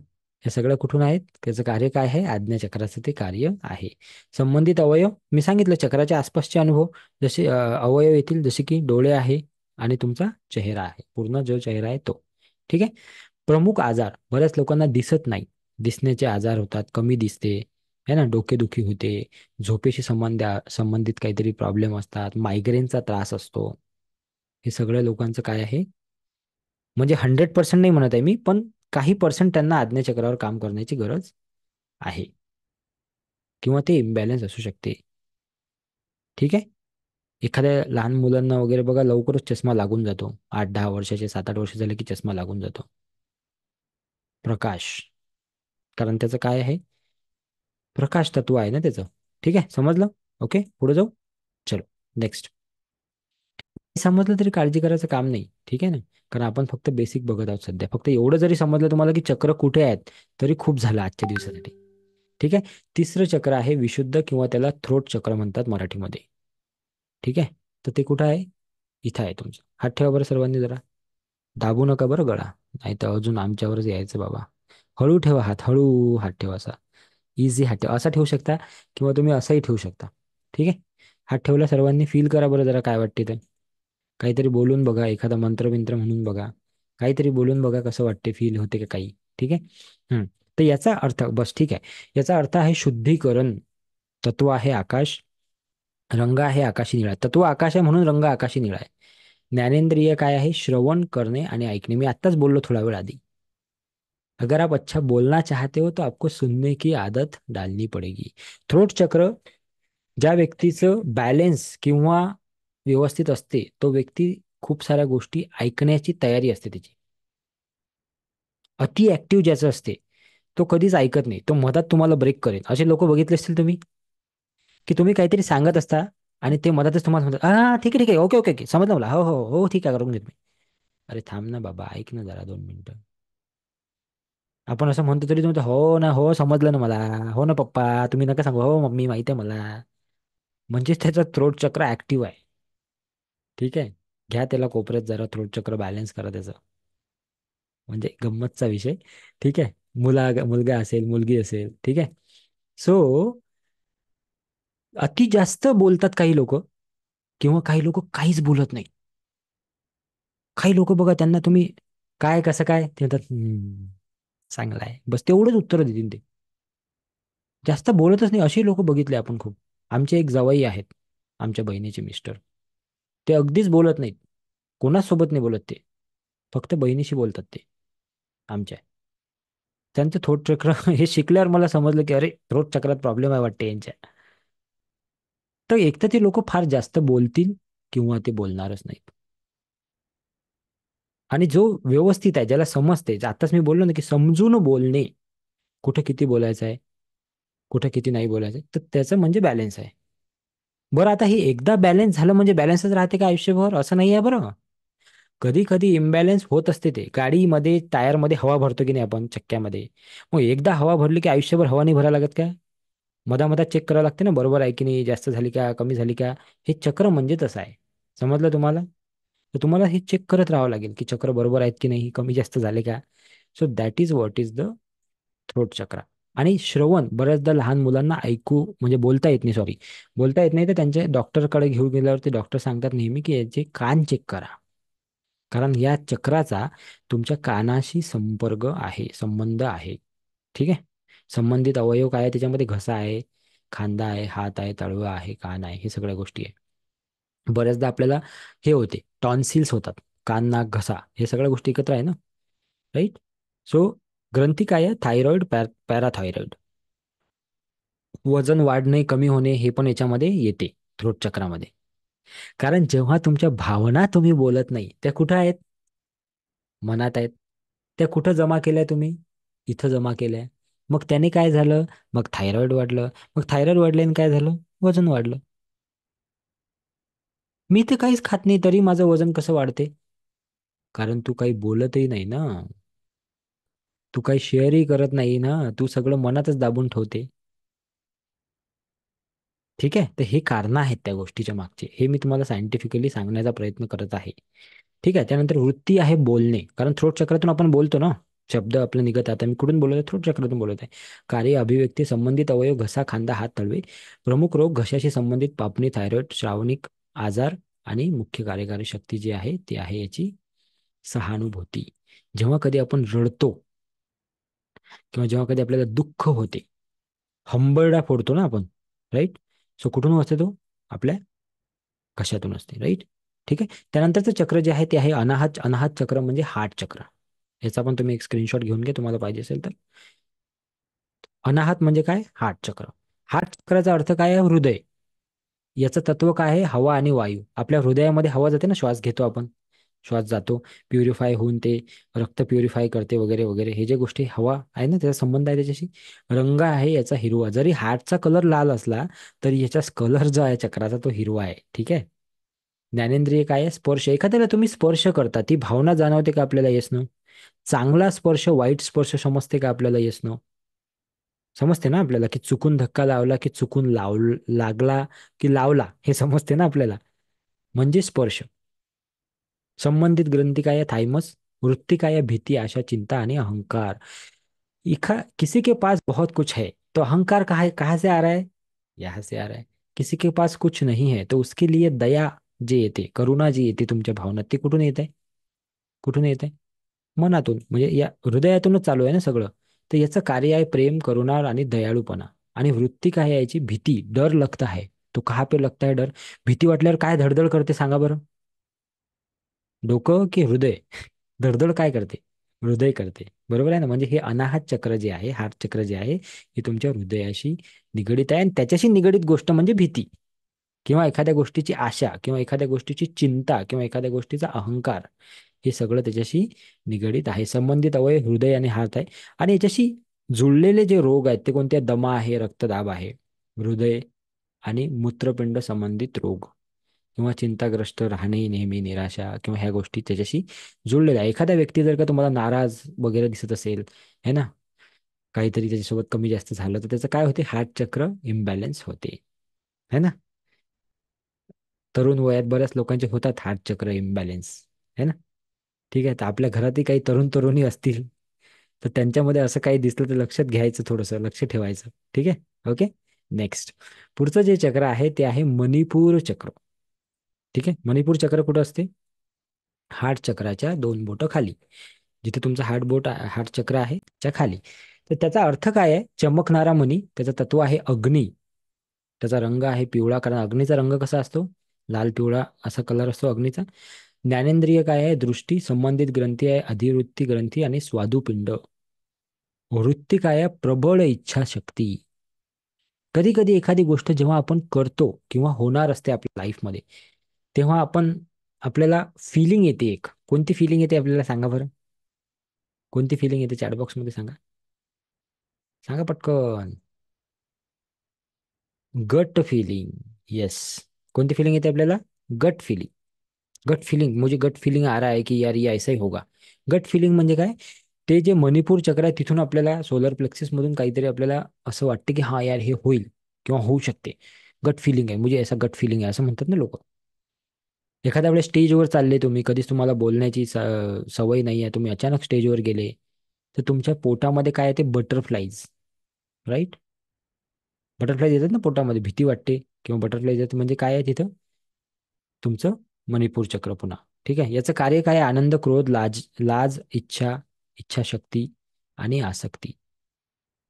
हे सगळं कुठून आहेत? त्याचं कार्य काय आहे? आज्ञाचक्राचं ते कार्य आहे. संबंधित अवयव मी सांगितलं, चक्राच्या आसपासचे अनुभव. जसे अवयव येतील, जसे की डोळे आहे आणि तुमचा चेहरा आहे, पूर्ण जो चेहरा आहे तो. ठीक आहे. प्रमुख आजार, बऱ्याच लोकांना दिसत नाही, दिसण्याचे आजार होतात, कमी दिसते, है ना, डोकेदुखी होते, झोपेशी संबंधित काहीतरी प्रॉब्लेम असतात, मायग्रेनचा त्रास असतो. हे सगळ्या लोकांचं काय आहे? म्हणजे 100% नाही म्हणत आहे मी, पण काही पर्सेंट त्यांना आज्ञाचक्रावर काम करण्याची गरज आहे, किंवा ते इम्बॅलन्स असू शकते. ठीक आहे. एखाद्या लहान मुलांना वगैरे बघा, लवकरच चष्मा लागून जातो, 8-10 वर्षाचे, 7-8 वर्ष झाले की चष्मा लागून जातो. प्रकाश, कारण त्याचं काय आहे? प्रकाश तत्व आहे ना त्याचं. ठीक आहे, समजलं? ओके, पुढे जाऊ. चलो, नेक्स्ट. समजलं तरी काळजी करायचं काम नाही, ठीक आहे ना, कारण आपण फक्त बेसिक बघत आहोत सध्या. फक्त एवढं जरी समजलं तुम्हाला की चक्र कुठे आहेत, तरी खूप झालं आजच्या दिवसासाठी. ठीक आहे. तिसरं चक्र आहे विशुद्ध, किंवा त्याला थ्रोट चक्र म्हणतात मराठीमध्ये. ठीक आहे. तर ते कुठं आहे? इथं आहे तुमचं. हात ठेवा बरं सर्वांनी जरा. दाबू नका बरं गळा, नाही तर अजून आमच्यावरच यायचं बाबा. हळू ठेवा हात, हळू हात ठेवा असा. इझी हात ठेवा, असा ठेवू शकता किंवा तुम्ही असाही ठेवू शकता. ठीक आहे. हात ठेवला सर्वांनी, फील करा बरं जरा काय वाटते ते. काहीतरी बोलून बघा, एखादा मंत्र बिंत्र म्हणून बघा, काहीतरी बोलून बघा कसं वाटते, फील होते का काही. ठीक आहे. तर याचा अर्थ बस, ठीक आहे. याचा अर्थ आहे शुद्धीकरण. तत्व आहे आकाश. रंग आहे आकाशी निळा. तत्व आकाश आहे म्हणून रंग आकाशी निळा आहे. ज्ञानेंद्रिय काय आहे? श्रवण करणे आणि ऐकणे. मी आत्ताच बोललो थोडा वेळ आधी. अगर आप अच्छा बोलना चाहते हो तो आपको सुनने की आदत डालनी पडेगी. थ्रोट चक्र, ज्या व्यक्तीचं बॅलेन्स किंवा व्यवस्थित असते, तो व्यक्ती खूप साऱ्या गोष्टी ऐकण्याची तयारी असते त्याची. अति ऍक्टिव्ह ज्याचं असते, तो कधीच ऐकत नाही, तो मधात तुम्हाला ब्रेक करेल. असे लोक बघितले असतील तुम्ही, की तुम्ही काहीतरी सांगत असता आणि ते मधातच तुम्हाला म्हणतात, हा ठीक आहे ठीक आहे, ओके ओके ओके, समजलं मला, हो हो हो ठीक आहे, करून घेत मी. अरे थांब ना बाबा, ऐक ना जरा 2 मिनिटं. आपण असं म्हणतो तरी तुम्ही हो ना, हो समजलं ना मला, हो ना पप्पा, तुम्ही नका सांगू, हो मम्मी माहिती आहे मला. म्हणजेच त्याचा थ्रोट चक्र ऍक्टिव्ह आहे. ठीक आहे. घ्या त्याला कोपऱ्यात जरा, थ्रोट चक्र बॅलन्स करा त्याचं. म्हणजे गंमतचा विषय. ठीक आहे. मुलगा असेल, मुलगी असेल, ठीक आहे. सो अति जास्त बोलतात काही लोक, किंवा काही लोक काहीच बोलत नाही. काही लोक बघा, त्यांना तुम्ही काय कसं काय ते म्हणतात, चांगलं आहे, बस तेवढंच उत्तर देतील ते. जास्त बोलतच नाही अशी लोक बघितले आपण खूप. आमचे एक जावई आहेत, आमच्या बहिणीचे मिस्टर. ते अगदीच बोलत नाहीत, कोणाच सोबत नाही बोलत ते, फक्त बहिणीशी बोलतात ते आमच्या. त्यांचं थ्रोट चक्र हे शिकल्यावर मला समजलं की अरे, थ्रोट चक्रात प्रॉब्लेम आहे वाटते यांच्या. तर एक तर ते लोक फार जास्त बोलतील, किंवा ते बोलणारच नाहीत. आणि जो व्यवस्थित आहे, ज्याला समजते, आताच मी बोललो ना की समजून बोलणे, कुठं किती बोलायचं आहे, कुठं किती नाही बोलायचं, तर त्याचं म्हणजे बॅलन्स आहे. बरं, आता हे एकदा बॅलन्स झालं म्हणजे बॅलन्सच राहते का आयुष्यभर? असं नाही आहे बरं. कधी कधी इम्बॅलन्स होत असते. ते गाडीमध्ये टायरमध्ये हवा भरतो की नाही आपण, चक्क्यामध्ये, मग एकदा हवा भरली की आयुष्यभर हवा नाही भरायला लागत का? मधामधात चेक करावं लागते ना, बरोबर आहे की नाही, जास्त झाली का, कमी झाली का. हे चक्र म्हणजे तसं आहे. समजलं तुम्हाला? तर तुम्हाला हे चेक करत राहावं लागेल की चक्र बरोबर आहेत की नाही, कमी जास्त झाले का. So that is what is the throat चक्र. आणि श्रवण, बऱ्याचदा लहान मुलांना ऐकू म्हणजे बोलता येत नाही, सॉरी, बोलता येत नाही, तर त्यांच्या डॉक्टरकडे घेऊन गेल्यावरती डॉक्टर सांगतात नेहमी की याचे कान चेक करा, कारण या चक्राचा तुमच्या कानाशी संपर्क आहे, संबंध आहे. ठीक आहे. संबंधित अवयव काय आहे त्याच्यामध्ये? घसा आहे, खांदा आहे, हात आहे, तळवा आहे, कान आहे, हे सगळ्या गोष्टी आहे. बऱ्याचदा आपल्याला हे होते, टॉन्सिल्स होतात, कान नाक घसा हे सगळ्या गोष्टी एकत्र आहे ना, राईट. सो ग्रंथी काय आहे? थायरॉइड, पॅराथायरॉइड. वजन वाढणे कमी होणे हे पण याच्यामध्ये येते, थ्रोट चक्रामध्ये. कारण जेव्हा तुमच्या भावना तुम्ही बोलत नाही, त्या कुठं आहेत? मनात आहेत. त्या कुठं जमा केल्या तुम्ही? इथं जमा केल्या. मग त्याने काय झालं? मग थायरॉइड वाढलं. मग थायरॉइड वाढल्याने काय झालं? वजन वाढलं. मी तर काहीच खात नाही तरी माझं वजन कसं वाढते? कारण तू काही बोलतही नाही ना. तू काही शेअरही करत नाही ना. तू सगळं मनातच दाबून ठेवते. ठीक आहे, तर हे कारण आहेत त्या गोष्टीच्या मागचे, हे मी तुम्हाला सायंटिफिकली सांगण्याचा प्रयत्न करत आहे. ठीक आहे. त्यानंतर वृत्ती आहे बोलणे, कारण थ्रोट चक्रातून आपण बोलतो ना. शब्द आपले निघत, आता मी कुठून बोलत आहे? थ्रोट चक्रातून बोलत आहे. कार्य, अभिव्यक्ती, संबंधित अवयव, घसा, खांदा, हात, तळवे. प्रमुख रोग, घशाशी संबंधित पापणी, थायरॉइड, श्रावणिक आजार. आणि मुख्य कार्यकारी शक्ती जी आहे ती आहे याची सहानुभूती. जेव्हा कधी आपण रडतो किंवा जेव्हा कधी आपल्याला दुःख होते, हंबरडा फोडतो ना आपण, राईट? सो कुठून वाचते तो? आपल्या कशातून असते, राईट? ठीक आहे. त्यानंतरचं चक्र जे आहे ते आहे अनाहत. अनाहत चक्र म्हणजे हार्ट चक्र. याचा पण तुम्ही एक स्क्रीनशॉट घेऊन घ्या तुम्हाला पाहिजे असेल तर. अनाहत म्हणजे काय? हार्ट चक्र. हार्ट चक्राचा अर्थ काय आहे? हृदय. याचं तत्व काय आहे? हवा आणि वायू. आपल्या हृदयामध्ये हवा जाते ना, श्वास घेतो आपण, श्वास जातो, प्युरिफाय होऊन ते रक्त प्युरिफाय करते वगैरे वगैरे, हे जे गोष्टी हवा आहे ना, त्याचा संबंध आहे त्याच्याशी. रंग आहे याचा हिरवा. जरी हार्टचा कलर लाल असला तरी याचा कलर जो आहे चक्राचा तो हिरवा आहे. ठीक आहे. ज्ञानेंद्रिय काय आहे? स्पर्श. एखाद्याला तुम्ही स्पर्श करता, ती भावना जाणवते का आपल्याला? Yes no. चांगला स्पर्श, वाईट स्पर्श समजते का आपल्याला? Yes no. समजते ना आपल्याला, की चुकून धक्का लावला की चुकून लागला की लावला, हे समजते ना आपल्याला. म्हणजे स्पर्श. संबंधित ग्रंथी काय है? थाइमस. वृत्ति काय है? भीति, आशा, चिंता आणि अहंकार. किसी के पास बहुत कुछ है तो अहंकार कहाँ से आ रहा है? यहाँ से आ रहा है. किसी के पास कुछ नहीं है तो उसके लिए दया जी येते, करुणा जी येते तुमच्या भावनात, ती कुठून येते? कुठून येते? मनातून. म्हणजे या हृदयातूनच चालू आहे ना सगळं. तर याचं कार्य आहे प्रेम, करुणा आणि दयाळूपणा. आणि वृत्ती काय आहे याची? भीती, डर लगता है. तो कहाँ पे लगता है डर? भीती वाटल्यावर काय धडधड करते सांगा बरं? डोकं की हृदय? धडधड काय करते? हृदय करते. बरोबर आहे ना? म्हणजे हे अनाहत चक्र जे आहे, हार्ट चक्र जे आहे, हे तुमच्या हृदयाशी निगडित आहे. आणि त्याच्याशी निगडित गोष्ट म्हणजे भीती, किंवा एखाद्या गोष्टीची आशा, किंवा एखाद्या गोष्टीची चिंता, किंवा एखाद्या गोष्टीचा अहंकार, हे सगळं त्याच्याशी निगडित आहे. संबंधित अवयव हृदय आणि हार्ट आहे. आणि याच्याशी जुळलेले जे रोग आहेत ते कोणते? दमा आहे, रक्तदाब आहे, हृदय आणि मूत्रपिंड संबंधित रोग, किंवा चिंताग्रस्त राहणे, नेहमी निराशा, किंवा ह्या गोष्टी त्याच्याशी जुळलेल्या आहे. एखादा व्यक्ती जर का तुम्हाला नाराज वगैरे दिसत असेल, है ना, काहीतरी त्याच्यासोबत कमी जास्त झालं, तर त्याचं काय होते? हार्ट चक्र इम्बॅलन्स होते, है ना. तरुण वयात बऱ्याच लोकांचे होतात हार्ट चक्र इम्बॅलन्स, है ना. ठीक आहे. तर आपल्या घरातही काही तरुण तरुणी असतील, तर त्यांच्यामध्ये असं काही दिसलं तर लक्षात घ्यायचं, थोडंसं लक्ष ठेवायचं. ठीक आहे. ओके. नेक्स्ट. पुढचं जे चक्र आहे ते आहे मणिपूर चक्र. ठीक आहे. मणिपूर चक्र कुठं असते? हार्ट चक्राच्या दोन बोटं खाली, जिथे तुमचं हार्ट चक्र आहे त्या खाली. तर त्याचा अर्थ काय आहे? चमकणारा मणी. त्याचं तत्व आहे अग्नी. त्याचा रंग आहे पिवळा, कारण अग्नीचा रंग कसा असतो? लाल पिवळा असा कलर असतो अग्नीचा. ज्ञानेंद्रिय काय आहे? दृष्टी. संबंधित ग्रंथी आहे अधिवृत्ती ग्रंथी आणि स्वादुपिंड. वृत्ती काय आहे? प्रबळ इच्छाशक्ती. कधी कधी एखादी गोष्ट जेव्हा आपण करतो किंवा होणार असते आपल्या लाईफमध्ये, तेव्हा आपल्याला फिलिंग येते एक. कोणती फिलिंग येते आपल्याला सांगा बरं? कोणती फिलिंग येते? चॅटबॉक्स मध्ये सांगा. सांगा पटकन. गट फिलिंग. येस. कोणती फिलिंग येते आपल्याला? गट फिलिंग. गट फीलिंग, मुझे गट फीलिंग आ रहा है कि यार ये ऐसा ही होगा. गट फीलिंग म्हणजे काय? ते जे मणिपूर चक्र आहे तिथून आपल्याला, सोलर प्लेक्सिस मधून काहीतरी आपल्याला असं वाटतं की हा यार हे होईल किंवा होऊ शकते. गट फिलिंग आहे, मुझे ऐसा गट फिलिंग आहे, असं म्हणतात ना लोक. एखाद्या वेळेस स्टेजवर चालले तुम्ही, कधीच तुम्हाला बोलण्याची सवय नाही आहे, तुम्ही अचानक स्टेजवर गेले, तर तुमच्या पोटामध्ये काय आहे? ते बटरफ्लाईज, राईट? बटरफ्लाईज येतात ना पोटामध्ये, भीती वाटते किंवा बटरफ्लाईज येतात, म्हणजे काय आहे तिथं? तुमचं मणिपूर चक्र पुन्हा. ठीक आहे. याचं कार्य काय आहे? आनंद, क्रोध, लाज, इच्छा, इच्छाशक्ती आणि आसक्ती.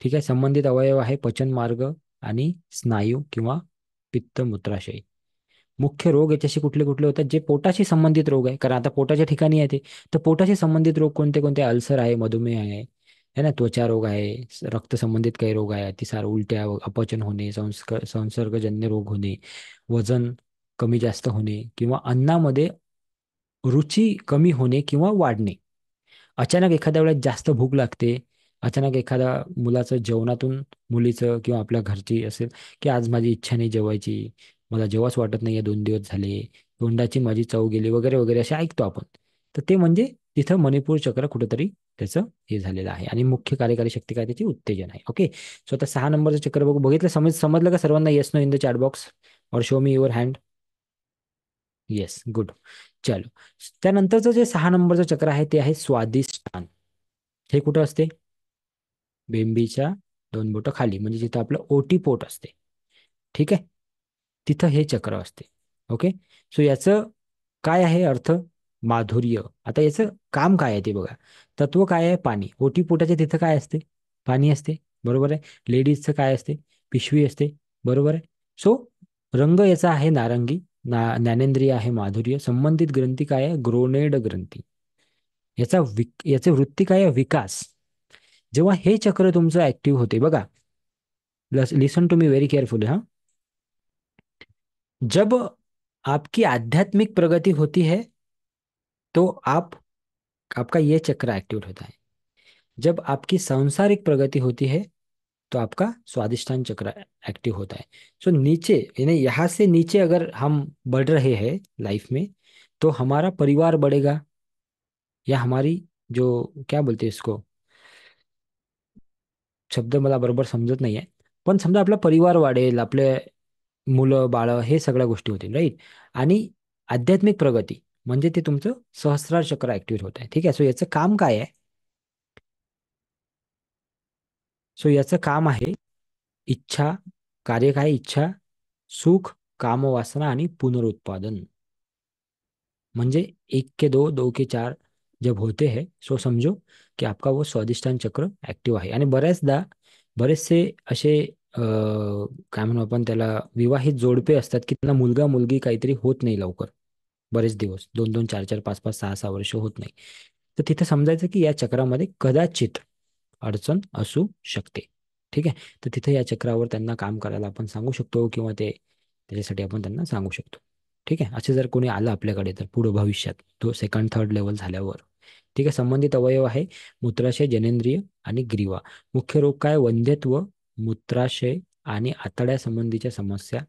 ठीक आहे. संबंधित अवयव आहे पचन मार्ग आणि स्नायू किंवा पित्त मूत्राशय. मुख्य रोग याच्याशी कुठले कुठले होतात? जे पोटाशी संबंधित रोग आहे, कारण आता पोटाच्या ठिकाणी आहे ते. तर पोटाशी संबंधित रोग कोणते कोणते? अल्सर आहे, मधुमेह आहे, है ना, त्वचा रोग आहे, रक्त संबंधित काही रोग आहे, अतिसार, उलट्या, अपचन होणे, संसर्गजन्य रोग होणे, वजन कमी जास्त होणे किंवा अन्नामध्ये रुची कमी होणे किंवा वाढणे. अचानक एखाद्या वेळेस जास्त भूक लागते. अचानक एखाद्या मुलाचं जेवणातून, मुलीचं किंवा आपल्या घरची असेल, की आज माझी इच्छा नाही जेवायची, मला जेव्हाच वाटत नाही, 2 दिवस झाले, तोंडाची माझी चव गेली, वगैरे वगैरे असे ऐकतो आपण. तर ते म्हणजे तिथं मणिपूर चक्र कुठेतरी त्याचं हे झालेलं आहे. आणि मुख्य कार्यकारी शक्ती काय, त्याची उत्तेजन आहे. ओके. सो आता 6 नंबरचं चक्र बघू. बघितलं, समजलं का सर्वांना? Yes no in the chat box, और show me your hand. Yes, good. चलो. त्यानंतरचं जे 6 नंबरचं चक्र आहे ते आहे स्वादिष्टान. हे कुठं असते? बेंबीच्या 2 बोटं खाली, म्हणजे जिथं आपलं ओटीपोट असते. ठीक आहे, तिथं हे चक्र असते. ओके. सो याचं काय आहे अर्थ? माधुर्य. आता याचं काम काय आहे ते बघा. तत्व काय आहे? पाणी. ओटीपोटाच्या तिथं काय असते? पाणी असते. बरोबर आहे. लेडीजचं काय असते? पिशवी असते. बरोबर आहे. सो रंग याचा आहे नारंगी. ज्ञानेंद्रिय आहे माधुर्य. संबंधित ग्रंथी काय आहे? ग्रोनेड ग्रंथी. याचे वृत्ती काय आहे? विकास. जेव्हा हे चक्र तुमचं ऍक्टिव्ह होते बघा, लिसन टू मी वेरी केअरफुली हा. जब आपकी आध्यात्मिक प्रगति होती है तो आपका ये चक्र एक्टिव होता है. जब आपकी सांसारिक प्रगति होती है तो आपका स्वादिष्टान चक्र एक्टिव होता है. सो नीचे, यानी यहाँ से नीचे अगर हम बढ़ रहे हैं लाइफ में, तो हमारा परिवार बढ़ेगा, या हमारी जो, क्या बोलते हैं इसको, शब्द मला बरोबर समजत नाहीये, पण समजा आपला परिवार वाढेल, आपले मुलं बाळ, हे सगळ्या गोष्टी होतील, राईट. आणि आध्यात्मिक प्रगती म्हणजे ते तुमचं सहस्रार चक्र ऍक्टिव्ह होत आहे. ठीक आहे. सो याचं काम काय आहे? सो याचं काम आहे इच्छा. कार्य काय? इच्छा, सुख, कामवासना आणि पुनरुत्पादन. म्हणजे 1 के 2, 2 के 4 जब होते हैं, सो समझो की आपका वो स्वादिष्टान चक्र ऍक्टिव्ह आहे. आणि बऱ्याचदा बरेचसे असे काय म्हणू आपण त्याला, विवाहित जोडपे असतात की त्यांना मुलगा मुलगी काहीतरी होत नाही लवकर, बरेच दिवस, 2-2, 4-4, 5-5, 6-6 वर्ष होत नाही. तर तिथे समजायचं की या चक्रामध्ये कदाचित अडचण असू शकते. ठीक आहे. तर तिथे या चक्रावर त्यांना काम करायला आपण सांगू शकतो, किंवा त्याच्यासाठी आपण त्यांना सांगू शकतो. ठीक आहे. असे जर कोणी आलं आपल्याकडे, तर पुढे भविष्यात तो 2nd 3rd लेवल झाल्यावर. ठीक आहे. संबंधित अवयव आहे मूत्राशय, जनेंद्रिय आणि ग्रीवा. मुख्य रोग काय? वंध्यत्व, मूत्राशय आणि आतड्या संबंधीच्या समस्या,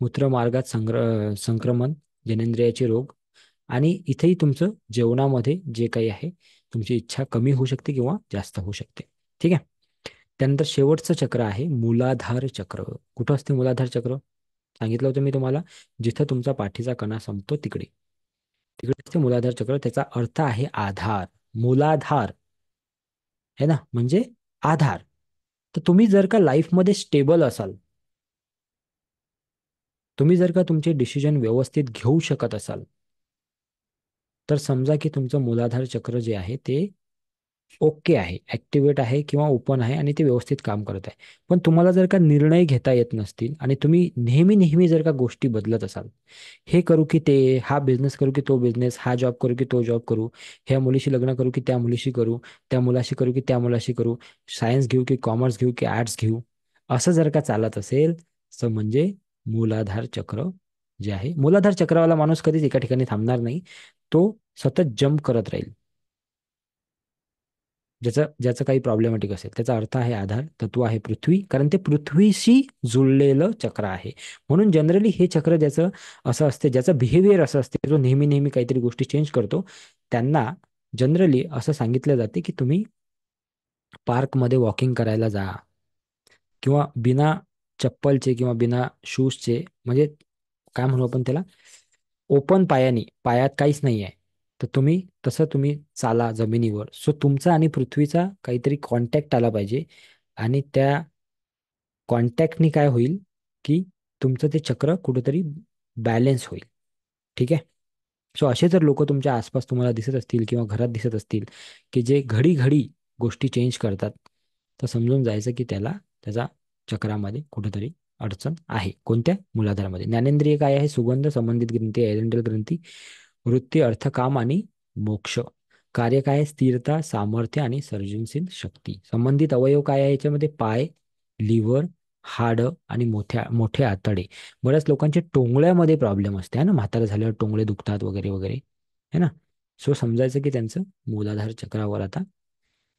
मूत्रमार्गात संक्रमण, जनेंद्रियाचे रोग. आणि इथेही तुमचं जेवणामध्ये जे काही आहे, तुमची इच्छा कमी होऊ शकते किंवा जास्त होऊ शकते. ठीक आहे. त्यानंतर शेवटचं चक्र आहे मूलाधार चक्र. कुठं असते मूलाधार चक्र? सांगितलं होतं मी तुम्हाला, जिथं तुमचा पाठीचा कणा संपतो तिकडे, तिकडे असते मूलाधार चक्र. त्याचा अर्थ आहे आधार. मूलाधार है ना, म्हणजे आधार. तर तुम्ही जर का लाईफमध्ये स्टेबल असाल, तुम्ही जर का तुमचे डिसिजन व्यवस्थित घेऊ शकत असाल, तर समजा की तुमचं मूलाधार चक्र जे आहे ते ओके आहे, ऍक्टिवेट आहे किंवा ओपन आहे, आणि ते व्यवस्थित काम करत आहे. पण तुम्हाला जर का निर्णय घेता येत नसतील, आणि तुम्ही नेहमी नेहमी जर का गोष्टी बदलत असाल, हे करू की ते, हा बिझनेस करू की तो बिझनेस, हा जॉब करू की तो जॉब करू, ह्या मुलीशी लग्न करू की त्या मुलीशी करू, त्या मुलाशी करू की त्या मुलाशी करू, सायन्स घेऊ की कॉमर्स घेऊ की आर्ट्स घेऊ, असं जर का चालत असेल, तर म्हणजे मूलाधार चक्र जे आहे, मूलाधार चक्रवाला माणूस कधीच एका ठिकाणी थांबणार नाही. तो सतत जम्प करत राहील. ज्याचं ज्याचं काही प्रॉब्लेमॅटिक असेल, त्याचा अर्थ आहे आधार. तत्व आहे पृथ्वी, कारण ते पृथ्वीशी जुळलेलं चक्र आहे. म्हणून जनरली हे चक्र ज्याचं असं असते, ज्याचं बिहेवियर असं असते, जो नेहमी नेहमी काहीतरी गोष्टी चेंज करतो, त्यांना जनरली असं सांगितलं जाते की तुम्ही पार्कमध्ये वॉकिंग करायला जा, किंवा बिना चप्पलचे किंवा बिना शूजचे, म्हणजे काय म्हणू आपण त्याला, ओपन पायानी, पायात काहीच नाही आहे, तर तुम्ही तसं तुम्ही चाला जमिनीवर. सो तुमचा आणि पृथ्वीचा काहीतरी कॉन्टॅक्ट आला पाहिजे, आणि त्या कॉन्टॅक्टनी काय होईल की तुमचं ते चक्र कुठेतरी बॅलेन्स होईल. ठीक आहे. सो असे जर लोक तुमच्या आसपास तुम्हाला दिसत असतील किंवा घरात दिसत असतील, की जे घडी घडी गोष्टी चेंज करतात, तर समजून जायचं की त्याचा चक्रामध्ये कुठेतरी अडचण आहे. कोणत्या? मूलाधारामध्ये. ज्ञानेंद्रिय काय आहे? सुगंध, संबंधित ग्रंथी, एरंडल ग्रंथी, वृत्ती, अर्थ, काम आणि मोक्ष. कार्य काय आहे? स्थिरता, सामर्थ्य आणि सर्जनशील शक्ती. संबंधित अवयव काय आहे याच्यामध्ये? पाय, लिव्हर, हाड आणि मोठ्या मोठे आतडे. बऱ्याच लोकांचे टोंगळ्यामध्ये प्रॉब्लेम असते है ना, म्हातारे झाल्यावर टोंगळे दुखतात वगैरे वगैरे, है ना. सो समजायचं की त्यांचं मूलाधार चक्रावर आता,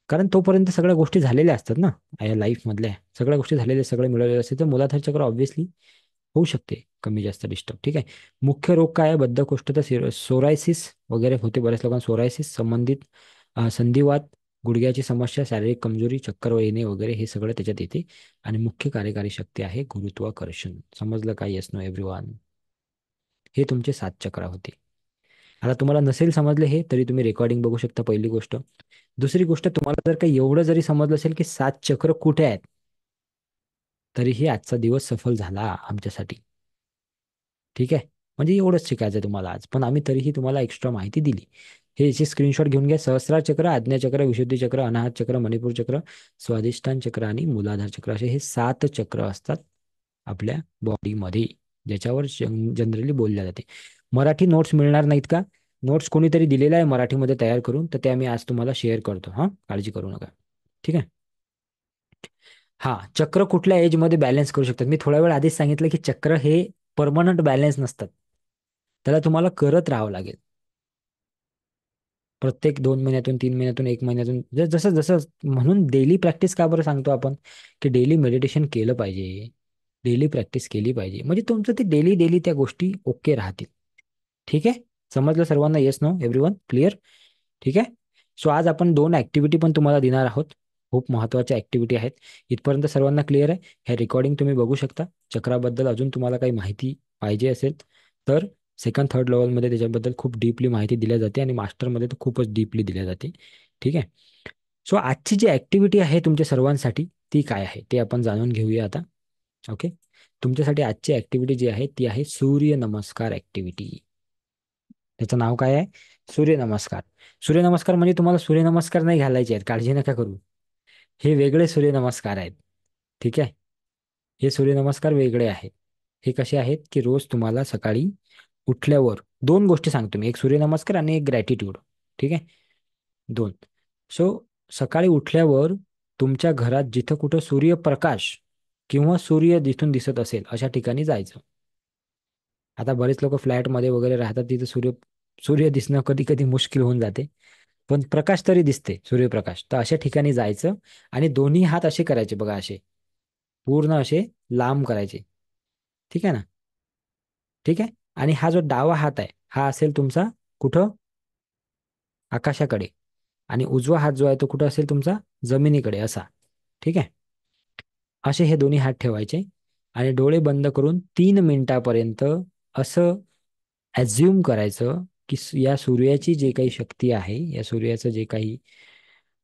कारण तोपर्यंत सगळ्या गोष्टी झालेल्या असतात ना, या लाईफ मधल्या सगळ्या गोष्टी झालेल्या, सगळे मिळालेले असते, तर मूलाधार चक्र ऑब्व्हियसली होऊ शकते कमी जास्त डिस्टर्ब. ठीक आहे. मुख्य रोग काय आहे? बद्धकोष्ठता, सोरायसिस वगैरे होते बऱ्याच लोकांना, सोरायसिस संबंधित संधिवात, गुडघ्याची समस्या, शारीरिक कमजोरी, चक्कर येणे वगैरे हे सगळं त्याच्यात येते. आणि मुख्य कार्यकारी शक्ती आहे गुरुत्वाकर्षण. समजलं काय? Yes no everyone. हे तुमचे 7 चक्र होते. आता तुम्हाला नसेल समजले हे, तरी तुम्ही रेकॉर्डिंग बघू शकता, पहिली गोष्ट. दुसरी गोष्ट, तुम्हाला जर काही एवढं जरी समजलं असेल की 7 चक्र कुठे आहेत, तरीही आजचा दिवस सफल झाला आमच्यासाठी. ठीक आहे. म्हणजे एवढंच शिकायचं आहे तुम्हाला आज, पण आम्ही तरीही तुम्हाला एक्स्ट्रा माहिती दिली. हे याची स्क्रीनशॉट घेऊन घ्या. सहस्रार चक्र, आज्ञाचक्र, विशुद्धी चक्र, अनाहत चक्र, मणिपूर चक्र, स्वाधिष्ठान चक्र आणि मूलाधार चक्र, असे हे 7 चक्र असतात आपल्या बॉडीमध्ये, ज्याच्यावर जनरली बोलल्या जाते. मराठी नोट्स मिळणार नाहीत का? नोट्स कोणीतरी दिलेला आहे मराठीमध्ये तयार करून, तर ते आम्ही आज तुम्हाला शेअर करतो. हां, काळजी करू नका. ठीक आहे. हा, चक्र कुठल्या एज मध्ये बॅलन्स करू शकतात? मी थोड्या वेळ आधीच सांगितलं की चक्र हे परमनंट बॅलन्स नसतात, त्याला तुम्हाला करत राहावं लागेल. प्रत्येक 2 महिन्यातून, 3 महिन्यातून, 1 महिन्यातून, जसं जसं. म्हणून डेली प्रॅक्टिस का बरं सांगतो आपण, की डेली मेडिटेशन केलं पाहिजे, डेली प्रॅक्टिस केली पाहिजे, म्हणजे तुमचं ते डेली डेली त्या गोष्टी ओके राहतील. ठीक आहे. समजलं सर्वांना? Yes no everyone, clear? ठीक आहे. सो आज आपण 2 ऍक्टिव्हिटी पण तुम्हाला देणार आहोत. खूप महत्त्वाच्या ऍक्टिव्हिटी आहेत. इथपर्यंत सर्वांना क्लिअर आहे? हे रेकॉर्डिंग तुम्ही बघू शकता. चक्राबद्दल अजून तुम्हाला काही माहिती पाहिजे असेल तर सेकंड थर्ड लेवलमध्ये त्याच्याबद्दल खूप डीपली माहिती दिल्या जाते, आणि मास्टरमध्ये तर खूपच डीपली दिल्या जाते. ठीक आहे. सो आजची जी ऍक्टिव्हिटी आहे तुमच्या सर्वांसाठी, ती काय आहे ते आपण जाणून घेऊया आता. ओके. तुमच्यासाठी आजची ऍक्टिव्हिटी जी आहे ती आहे सूर्य नमस्कार ऍक्टिव्हिटी. त्याचं नाव काय आहे? सूर्यनमस्कार. सूर्यनमस्कार म्हणजे तुम्हाला सूर्यनमस्कार नाही घालायचे आहेत, काळजी नका करू. हे वेगळे सूर्यनमस्कार आहेत. ठीक आहे. हे सूर्यनमस्कार वेगळे आहेत. हे कसे आहेत की रोज तुम्हाला सकाळी उठल्यावर 2 गोष्टी सांगतो मी, एक सूर्यनमस्कार आणि एक ग्रॅटिट्यूड. ठीक आहे. 2. सो सकाळी उठल्यावर तुमच्या घरात जिथं कुठं सूर्यप्रकाश किंवा सूर्य जिथून दिसत असेल अशा ठिकाणी जायचं. आता बरेच लोक फ्लॅटमध्ये वगैरे राहतात, तिथे सूर्य सूर्य दिसणं कधी कधी मुश्किल होऊन जाते, पण प्रकाश तरी दिसते, सूर्यप्रकाश. तर अशा ठिकाणी जायचं आणि दोन्ही हात असे करायचे बघा, असे पूर्ण असे लांब करायचे. ठीक आहे ना? ठीक आहे. आणि हा जो डावा हात आहे, हा असेल तुमचा कुठं? आकाशाकडे. आणि उजवा हात जो आहे तो कुठं असेल तुमचा? जमिनीकडे, असा. ठीक आहे. असे हे दोन्ही हात ठेवायचे आणि डोळे बंद करून 3 मिनिटापर्यंत असं ॲझ्युम करायचं की या सूर्याची जे काही शक्ती आहे, या सूर्याचं जे काही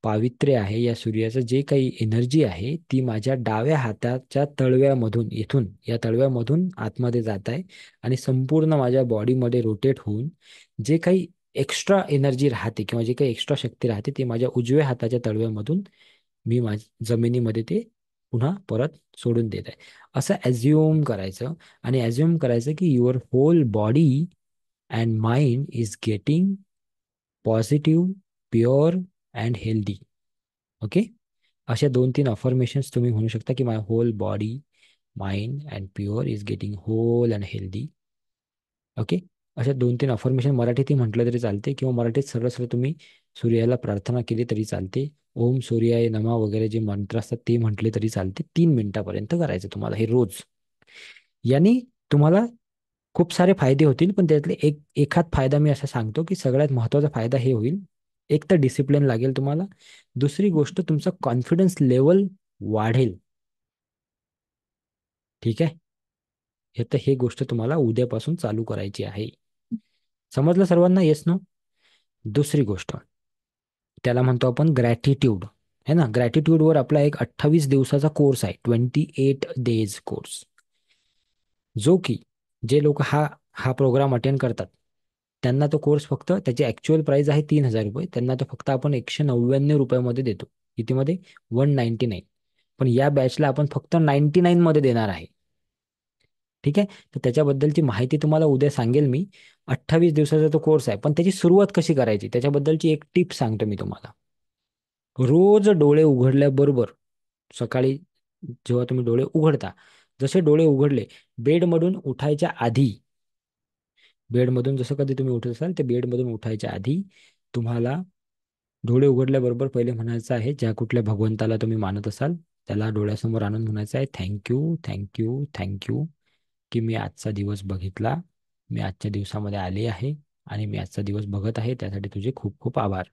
पावित्र्य आहे, या सूर्याचं जे काही एनर्जी आहे, ती माझ्या डाव्या हाताच्या तळव्यामधून, इथून या तळव्यामधून आतमध्ये जात आहे, आणि संपूर्ण माझ्या बॉडीमध्ये रोटेट होऊन जे काही एक्स्ट्रा एनर्जी राहते किंवा जे काही एक्स्ट्रा शक्ती राहते, ती माझ्या उजव्या हाताच्या तळव्यामधून मी जमिनीमध्ये ते पुन्हा परत सोडून देत आहे, असं ॲझ्युम करायचं. आणि ॲझ्युम करायचं की your whole body and mind is getting positive, pure and healthy. Okay. अशा 2-3 अफर्मेशन्स तुम्ही म्हणू शकता की my whole body, mind and pure is getting whole and healthy. Okay. अशा 2-3 अफर्मेशन मराठीतही म्हटलं तरी चालते, किंवा मराठीत सरळ सरळ तुम्ही सूर्याला प्रार्थना केली तरी चालते. ओम सूर्याय नमः वगैरे जे मंत्र असतात ते म्हटले तरी चालते. 3 मिनिटापर्यंत करायचं तुम्हाला हे रोज. यांनी तुम्हाला खूप सारे फायदे होतील, पण त्यातले एखाद फायदा मी असा सांगतो की सगळ्यात महत्त्वाचा फायदा हे होईल. एक तर डिसिप्लिन लागेल तुम्हाला. दुसरी गोष्ट, तुमचा कॉन्फिडन्स लेवल वाढेल. ठीक आहे. हे तर हे गोष्ट तुम्हाला उद्यापासून चालू करायची आहे. समजलं सर्वांना? Yes no? दुसरी गोष्ट, त्याला म्हणतो आपण ग्रॅटिट्यूड. है ना? ग्रॅटिट्यूडवर आपला एक 28 दिवसाचा कोर्स आहे, 28 डेज कोर्स. जो की जे लोक हा हा प्रोग्राम अटेंड करतात, त्यांना तो कोर्स फक्त, त्याची ॲक्च्युअल प्राइस आहे 3,000 रुपये, त्यांना तो फक्त आपण 199 रुपयामध्ये देतो. कितीमध्ये? 199. पण या बॅचला आपण फक्त 99 मध्ये देणार आहे. ठीक आहे. तर त्याच्याबद्दलची माहिती तुम्हाला उद्या सांगेल मी. 28 दिवसाचा तो कोर्स आहे, पण त्याची सुरुवात कशी करायची त्याच्याबद्दलची एक टिप सांगतो मी तुम्हाला. रोज डोळे उघडल्याबरोबर सकाळी जेव्हा तुम्ही डोळे उघडता, जसे डोळे उघडले, बेडमधून उठायच्या आधी, बेडमधून जसं कधी तुम्ही उठत असाल ते बेडमधून उठायच्या आधी तुम्हाला डोळे उघडल्याबरोबर पहिले म्हणायचं आहे, ज्या कुठल्या भगवंताला तुम्ही मानत असाल त्याला डोळ्यासमोर आणून म्हणायचं आहे, थँक्यू, थँक्यू, थँक्यू, की मी आजचा दिवस बघितला, मी आजच्या दिवसामध्ये आले आहे आणि मी आजचा दिवस बघत आहे, त्यासाठी तुझे खूप खूप आभार.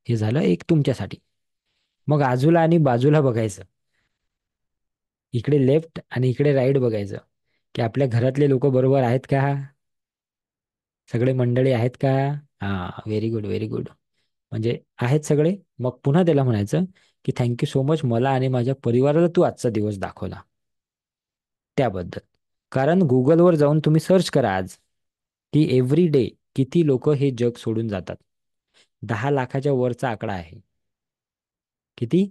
हे झालं एक तुमच्यासाठी. मग आजूला आणि बाजूला बघायचं, इकडे लेफ्ट आणि इकडे राईट बघायचं, की आपल्या घरातले लोक बरोबर आहेत का, सगळे मंडळी आहेत का. हा, व्हेरी गुड, व्हेरी गुड. म्हणजे आहेत सगळे. मग पुन्हा त्याला म्हणायचं की थँक्यू सो मच, मला आणि माझ्या परिवाराला तू आजचा दिवस दाखवला त्याबद्दल. कारण गुगलवर जाऊन तुम्ही सर्च करा आज, की एव्हरी डे किती लोक हे जग सोडून जातात. 10 लाखाच्या वरचा आकडा आहे. किती?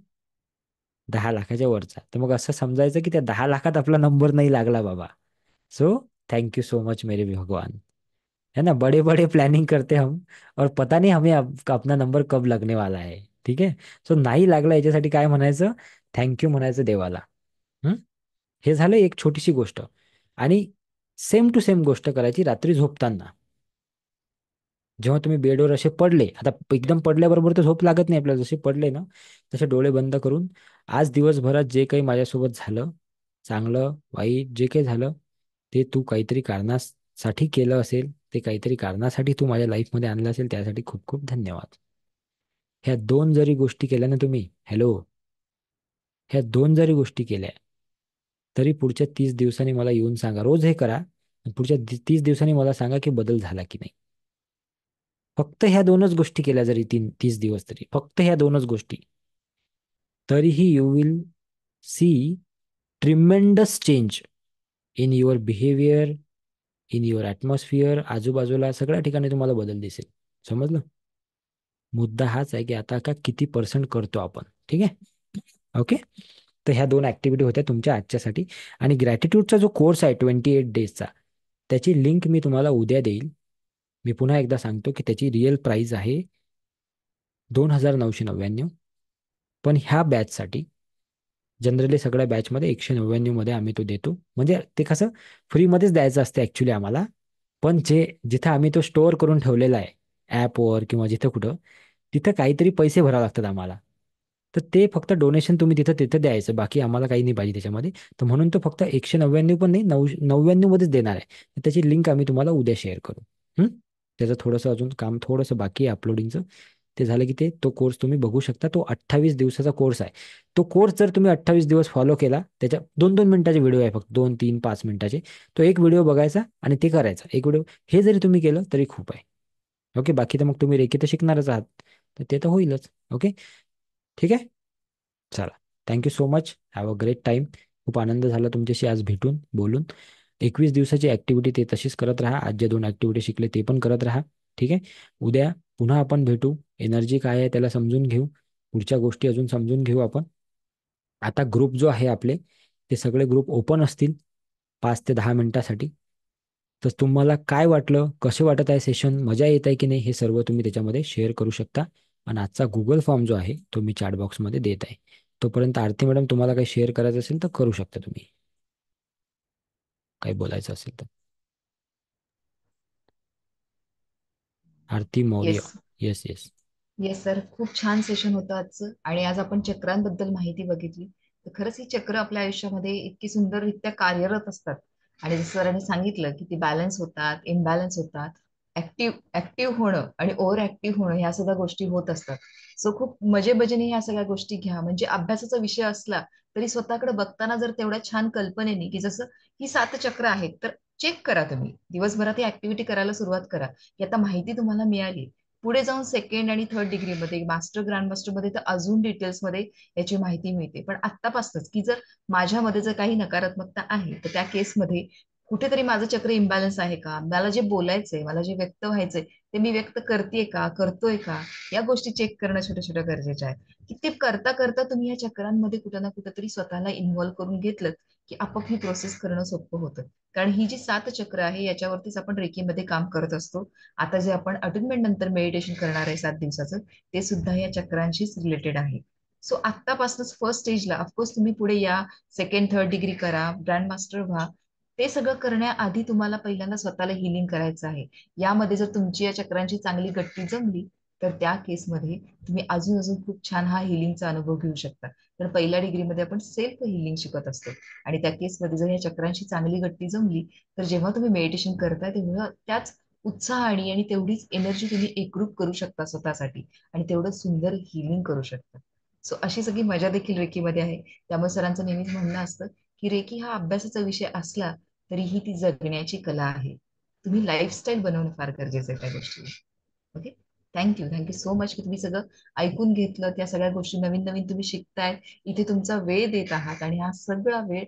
10 लाखाच्या वरचा. तर मग असं समजायचं की त्या 10 लाखात आपला नंबर नाही लागला बाबा. So thank you so much मेरे भगवान. है ना, बड़े बड़े प्लानिंग करते हम, और पता नहीं हमें अपना नंबर कब लगने वाला है. ठीक आहे. सो नाही लागला याच्यासाठी काय म्हणायचं, थँक्यू म्हणायचं देवाला. हं? हे झालं एक छोटीशी गोष्ट. आणि सेम टू सेम गोष्ट करायची रात्री झोपताना. जेव्हा तुम्ही बेडवर असे पडले, आता एकदम पडल्याबरोबर तर झोप लागत नाही आपल्याला, जसे पडले ना तसे डोळे बंद करून, आज दिवसभरात जे काही माझ्यासोबत झालं, चांगलं वाईट जे काही झालं, ते तू काहीतरी कारणासाठी केलं असेल, ते काहीतरी कारणासाठी तू माझ्या लाईफमध्ये आणलं असेल, त्यासाठी खूप खूप धन्यवाद. ह्या दोन जरी गोष्टी केल्या ना तुम्ही, हॅलो, ह्या दोन जरी गोष्टी केल्या, तरी पुढच्या 30 दिवसांनी मला येऊन सांगा. रोज हे करा. पुढच्या 30 दिवसांनी मला सांगा की बदल झाला की नाही. फक्त ह्या दोनच गोष्टी केल्या जरी 30 दिवस, तरी फक्त ह्या दोनच गोष्टी, तरीही you will see tremendous change in your behaviour, in your atmosphere, आजूबाजूला सगळ्या ठिकाणी तुम्हाला बदल दिसेल. समजलं? मुद्दा हाच आहे की आता का किती पर्सेंट करतो आपण. ठीक आहे. ओके. तर ह्या दोन ऍक्टिव्हिटी होत्या तुमच्या आजच्यासाठी. आणि ग्रॅटिट्यूडचा जो कोर्स आहे 28 डेजचा, त्याची लिंक मी तुम्हाला उद्या देईल. मी पुन्हा एकदा सांगतो की त्याची रिअल प्राइस आहे 2999. पण ह्या बॅचसाठी, जनरली सगळ्या बॅचमध्ये 199 मध्ये आम्ही तो देतो. म्हणजे ते कसं फ्रीमध्येच द्यायचं असतं ॲक्च्युली आम्हाला. पण जिथं आम्ही तो स्टोअर करून ठेवलेला आहे ॲपवर किंवा जिथं कुठं, तिथं काहीतरी पैसे भरावे लागतात आम्हाला. तर ते फक्त डोनेशन तुम्ही तिथं तिथं द्यायचं, बाकी आम्हाला काही नाही पाहिजे त्याच्यामध्ये. तर म्हणून तो फक्त 199 पण नाही, 99 मध्येच देणार आहे. तर त्याची लिंक आम्ही तुम्हाला उद्या शेअर करू. हं? त्याचं थोडंसं अजून काम थोडंसं बाकी आहे अपलोडिंगचं. ते झालं की तो कोर्स तुम्ही बघू शकता. तो 28 दिवसाचा कोर्स आहे. तो कोर्स जर तुम्ही 28 दिवस फॉलो केला, त्याच्या 2-2 मिनिटाचे व्हिडिओ आहे फक्त, 2-3-5 मिनिटाचे. तो एक व्हिडिओ बघायचा आणि ते करायचा एक व्हिडिओ. हे जरी तुम्ही केलं तरी खूप आहे. ओके. बाकी तर मग तुम्ही रेकी तर शिकणारच आहात, तर ते तर होईलच. ओके. ठीक आहे. चला, thank you so much, have a great time. खूप आनंद झाला तुमच्याशी आज भेटून बोलून. 21 दिवसाची ऍक्टिव्हिटी ते तशीच करत राहा. आज जे 2 ऍक्टिव्हिटी शिकले ते पण करत राहा. ठीक आहे. उद्या पुन्हा आपण भेटू. एनर्जी काय आहे त्याला समजून घेऊ. पुढच्या गोष्टी अजून समजून घेऊ आपण. आता ग्रुप जो आहे आपले, ते सगळे ग्रुप ओपन असतील 5 ते 10 मिनिटासाठी. तर तुम्हाला काय वाटलं, कसे वाटत आहे सेशन, मजा येत आहे की नाही, हे सर्व तुम्ही त्याच्यामध्ये शेअर करू शकता. आणि आजचा गुगल फॉर्म जो आहे तो मी चॅट बॉक्समध्ये देत आहे. तोपर्यंत आरती मॅडम, तुम्हाला काही शेअर करायचं असेल तर करू शकता तुम्ही, काही बोलायचं असेल तर. Aarti Maurya. Yes. Yes, yes. Yes sir, खूप छान सेशन होतं आजचं. आणि आज आपण चक्रांबद्दल माहिती बघितली. तर खरंच ही चक्र आपल्या आयुष्यामध्ये इतकी सुंदररित्या कार्यरत असतात. आणि जसं सरांनी सांगितलं की ती बॅलन्स होतात, इम्बॅलन्स होतात, ऍक्टिव्ह होणं आणि ओव्हर ऍक्टिव्ह होणं, ह्या सगळ्या गोष्टी होत असतात. सो खूप मजेमजेने ह्या सगळ्या गोष्टी घ्या. म्हणजे अभ्यासाचा विषय असला तरी स्वतःकडे बघताना जर तेवढ्या छान कल्पनेने, की जसं ही 7 चक्र आहेत, तर चेक करा तुम्ही दिवसभरात ही ऍक्टिव्हिटी करायला सुरुवात करा, की आता माहिती तुम्हाला मिळाली. पुढे जाऊन सेकंड आणि थर्ड डिग्रीमध्ये, मास्टर, ग्रँड मास्टरमध्ये तर अजून डिटेल्समध्ये याची माहिती मिळते. पण आत्तापासूनच, की जर माझ्यामध्ये जर काही नकारात्मकता आहे, तर त्या केसमध्ये कुठेतरी माझं चक्र इम्बॅलन्स आहे का, मला जे बोलायचंय, मला जे व्यक्त व्हायचंय, ते मी व्यक्त करतेय का, करतोय का, या गोष्टी चेक करणं छोट्या छोट्या गरजेच्या आहेत. की ते करता करता तुम्ही या चक्रांमध्ये कुठं ना कुठंतरी स्वतःला इन्व्हॉल्व्ह करून घेतलं की आपोआप ही प्रोसेस करणं सोपं होतं. कारण ही जी 7 चक्र आहे याच्यावरतीच आपण रेकीमध्ये काम करत असतो. आता जे आपण अटेनमेंट नंतर मेडिटेशन करणार आहे 7 दिवसाचं, ते सुद्धा या चक्रांशीच रिलेटेड आहे. सो आत्तापासूनच फर्स्ट स्टेजला ऑफकोर्स तुम्ही पुढे या, सेकंड थर्ड डिग्री करा, ग्रँड मास्टर व्हा. ते सगळं करण्याआधी तुम्हाला पहिल्यांदा स्वतःला हिलिंग करायचं आहे. यामध्ये जर तुमची या चक्रांची चांगली गट्टी जमली तर त्या केसमध्ये तुम्ही अजून अजून खूप छान हा हिलिंगचा अनुभव घेऊ शकता. तर पहिल्या डिग्रीमध्ये आपण सेल्फ हिलिंग शिकत असतो आणि त्या केसमध्ये जर या चक्रांची चांगली गट्टी जमली तर जेव्हा तुम्ही मेडिटेशन करताय तेव्हा त्याच उत्साहाने आणि तेवढीच एनर्जी तुम्ही एकरूप करू शकता स्वतःसाठी आणि तेवढं सुंदर हिलिंग करू शकता. सो अशी सगळी मजा देखील रेकीमध्ये आहे. त्यामुळे सरांचं नेहमीच म्हणणं असतं की रेकी हा अभ्यासाचा विषय असला तरीही ती जगण्याची कला आहे. तुम्ही लाईफस्टाईल बनवणं फार गरजेचं आहे त्या गोष्टीला. ओके. थँक्यू सो मच की तुम्ही सगळं ऐकून घेतलं. त्या सगळ्या गोष्टी नवीन नवीन तुम्ही शिकताय. इथे तुमचा वेळ देत आहात आणि हा सगळा वेळ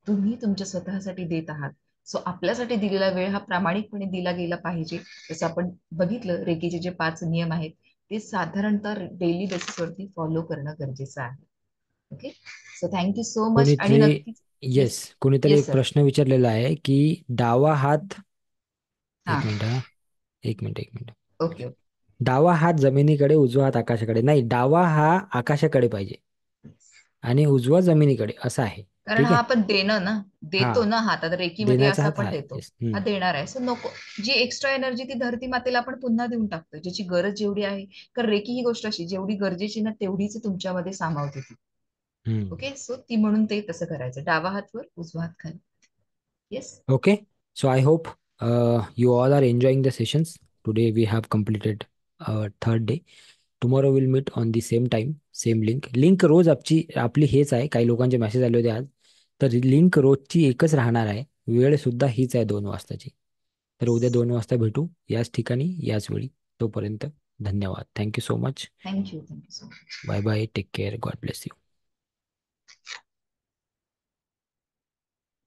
तुम्ही तुमच्या स्वतःसाठी देत आहात. सो आपल्यासाठी दिलेला वेळ हा प्रामाणिकपणे दिला गेला पाहिजे. जसं आपण बघितलं रेकीचे जे 5 नियम आहेत ते साधारणतः डेली बेसिसवरती फॉलो करणं गरजेचं आहे. Okay. So thank you so much आणि कोणीतरी नक्कीच. Yes, yes. कोणीतरी येस एक सर. प्रश्न विचारलेला आहे की डावा हात, हा. एक मिनिट हा, एक मिनिट. Okay okay. डावा हात जमिनीकडे, उजवा हात आकाशाकडे. नाही, डावा हा आकाशाकडे पाहिजे आणि उजवा जमिनीकडे असा आहे. कारण ठीक हा आहे. आपण देणं ना, हा, देतो ना हातात रेकीमध्ये देण्याचा असं हात आपण हा. देतो. येस. हा देणार आहे. सो नको, जी एक्स्ट्रा एनर्जी ती धरती मातेला आपण पुन्हा देऊन टाकतो, ज्याची गरज जेवढी आहे. कारण रेकी ही गोष्ट अशी जेवढी गरजेची ना तेवढीच तुमच्यामध्ये सामावते ती. हम्म. ओके. सो ती म्हणून ते तसं करायचं, डावा हात वर उजवा हात खाली. Yes. Okay, so I hope you all are enjoying the sessions. Today we have completed third day. Tomorrow we'll meet on the same time, same link. Link रोज आपली हेच आहे. काही लोकांचे मेसेज आले होते आज. तर लिंक रोजची एकच राहणार आहे. वेळ सुद्धा हीच आहे, 2 वाजताची. तर उद्या 2 वाजता भेटू याच ठिकाणी, याच वेळी. तोपर्यंत धन्यवाद. Thank you so much. Thank you so much. Bye bye. Take care. God bless you.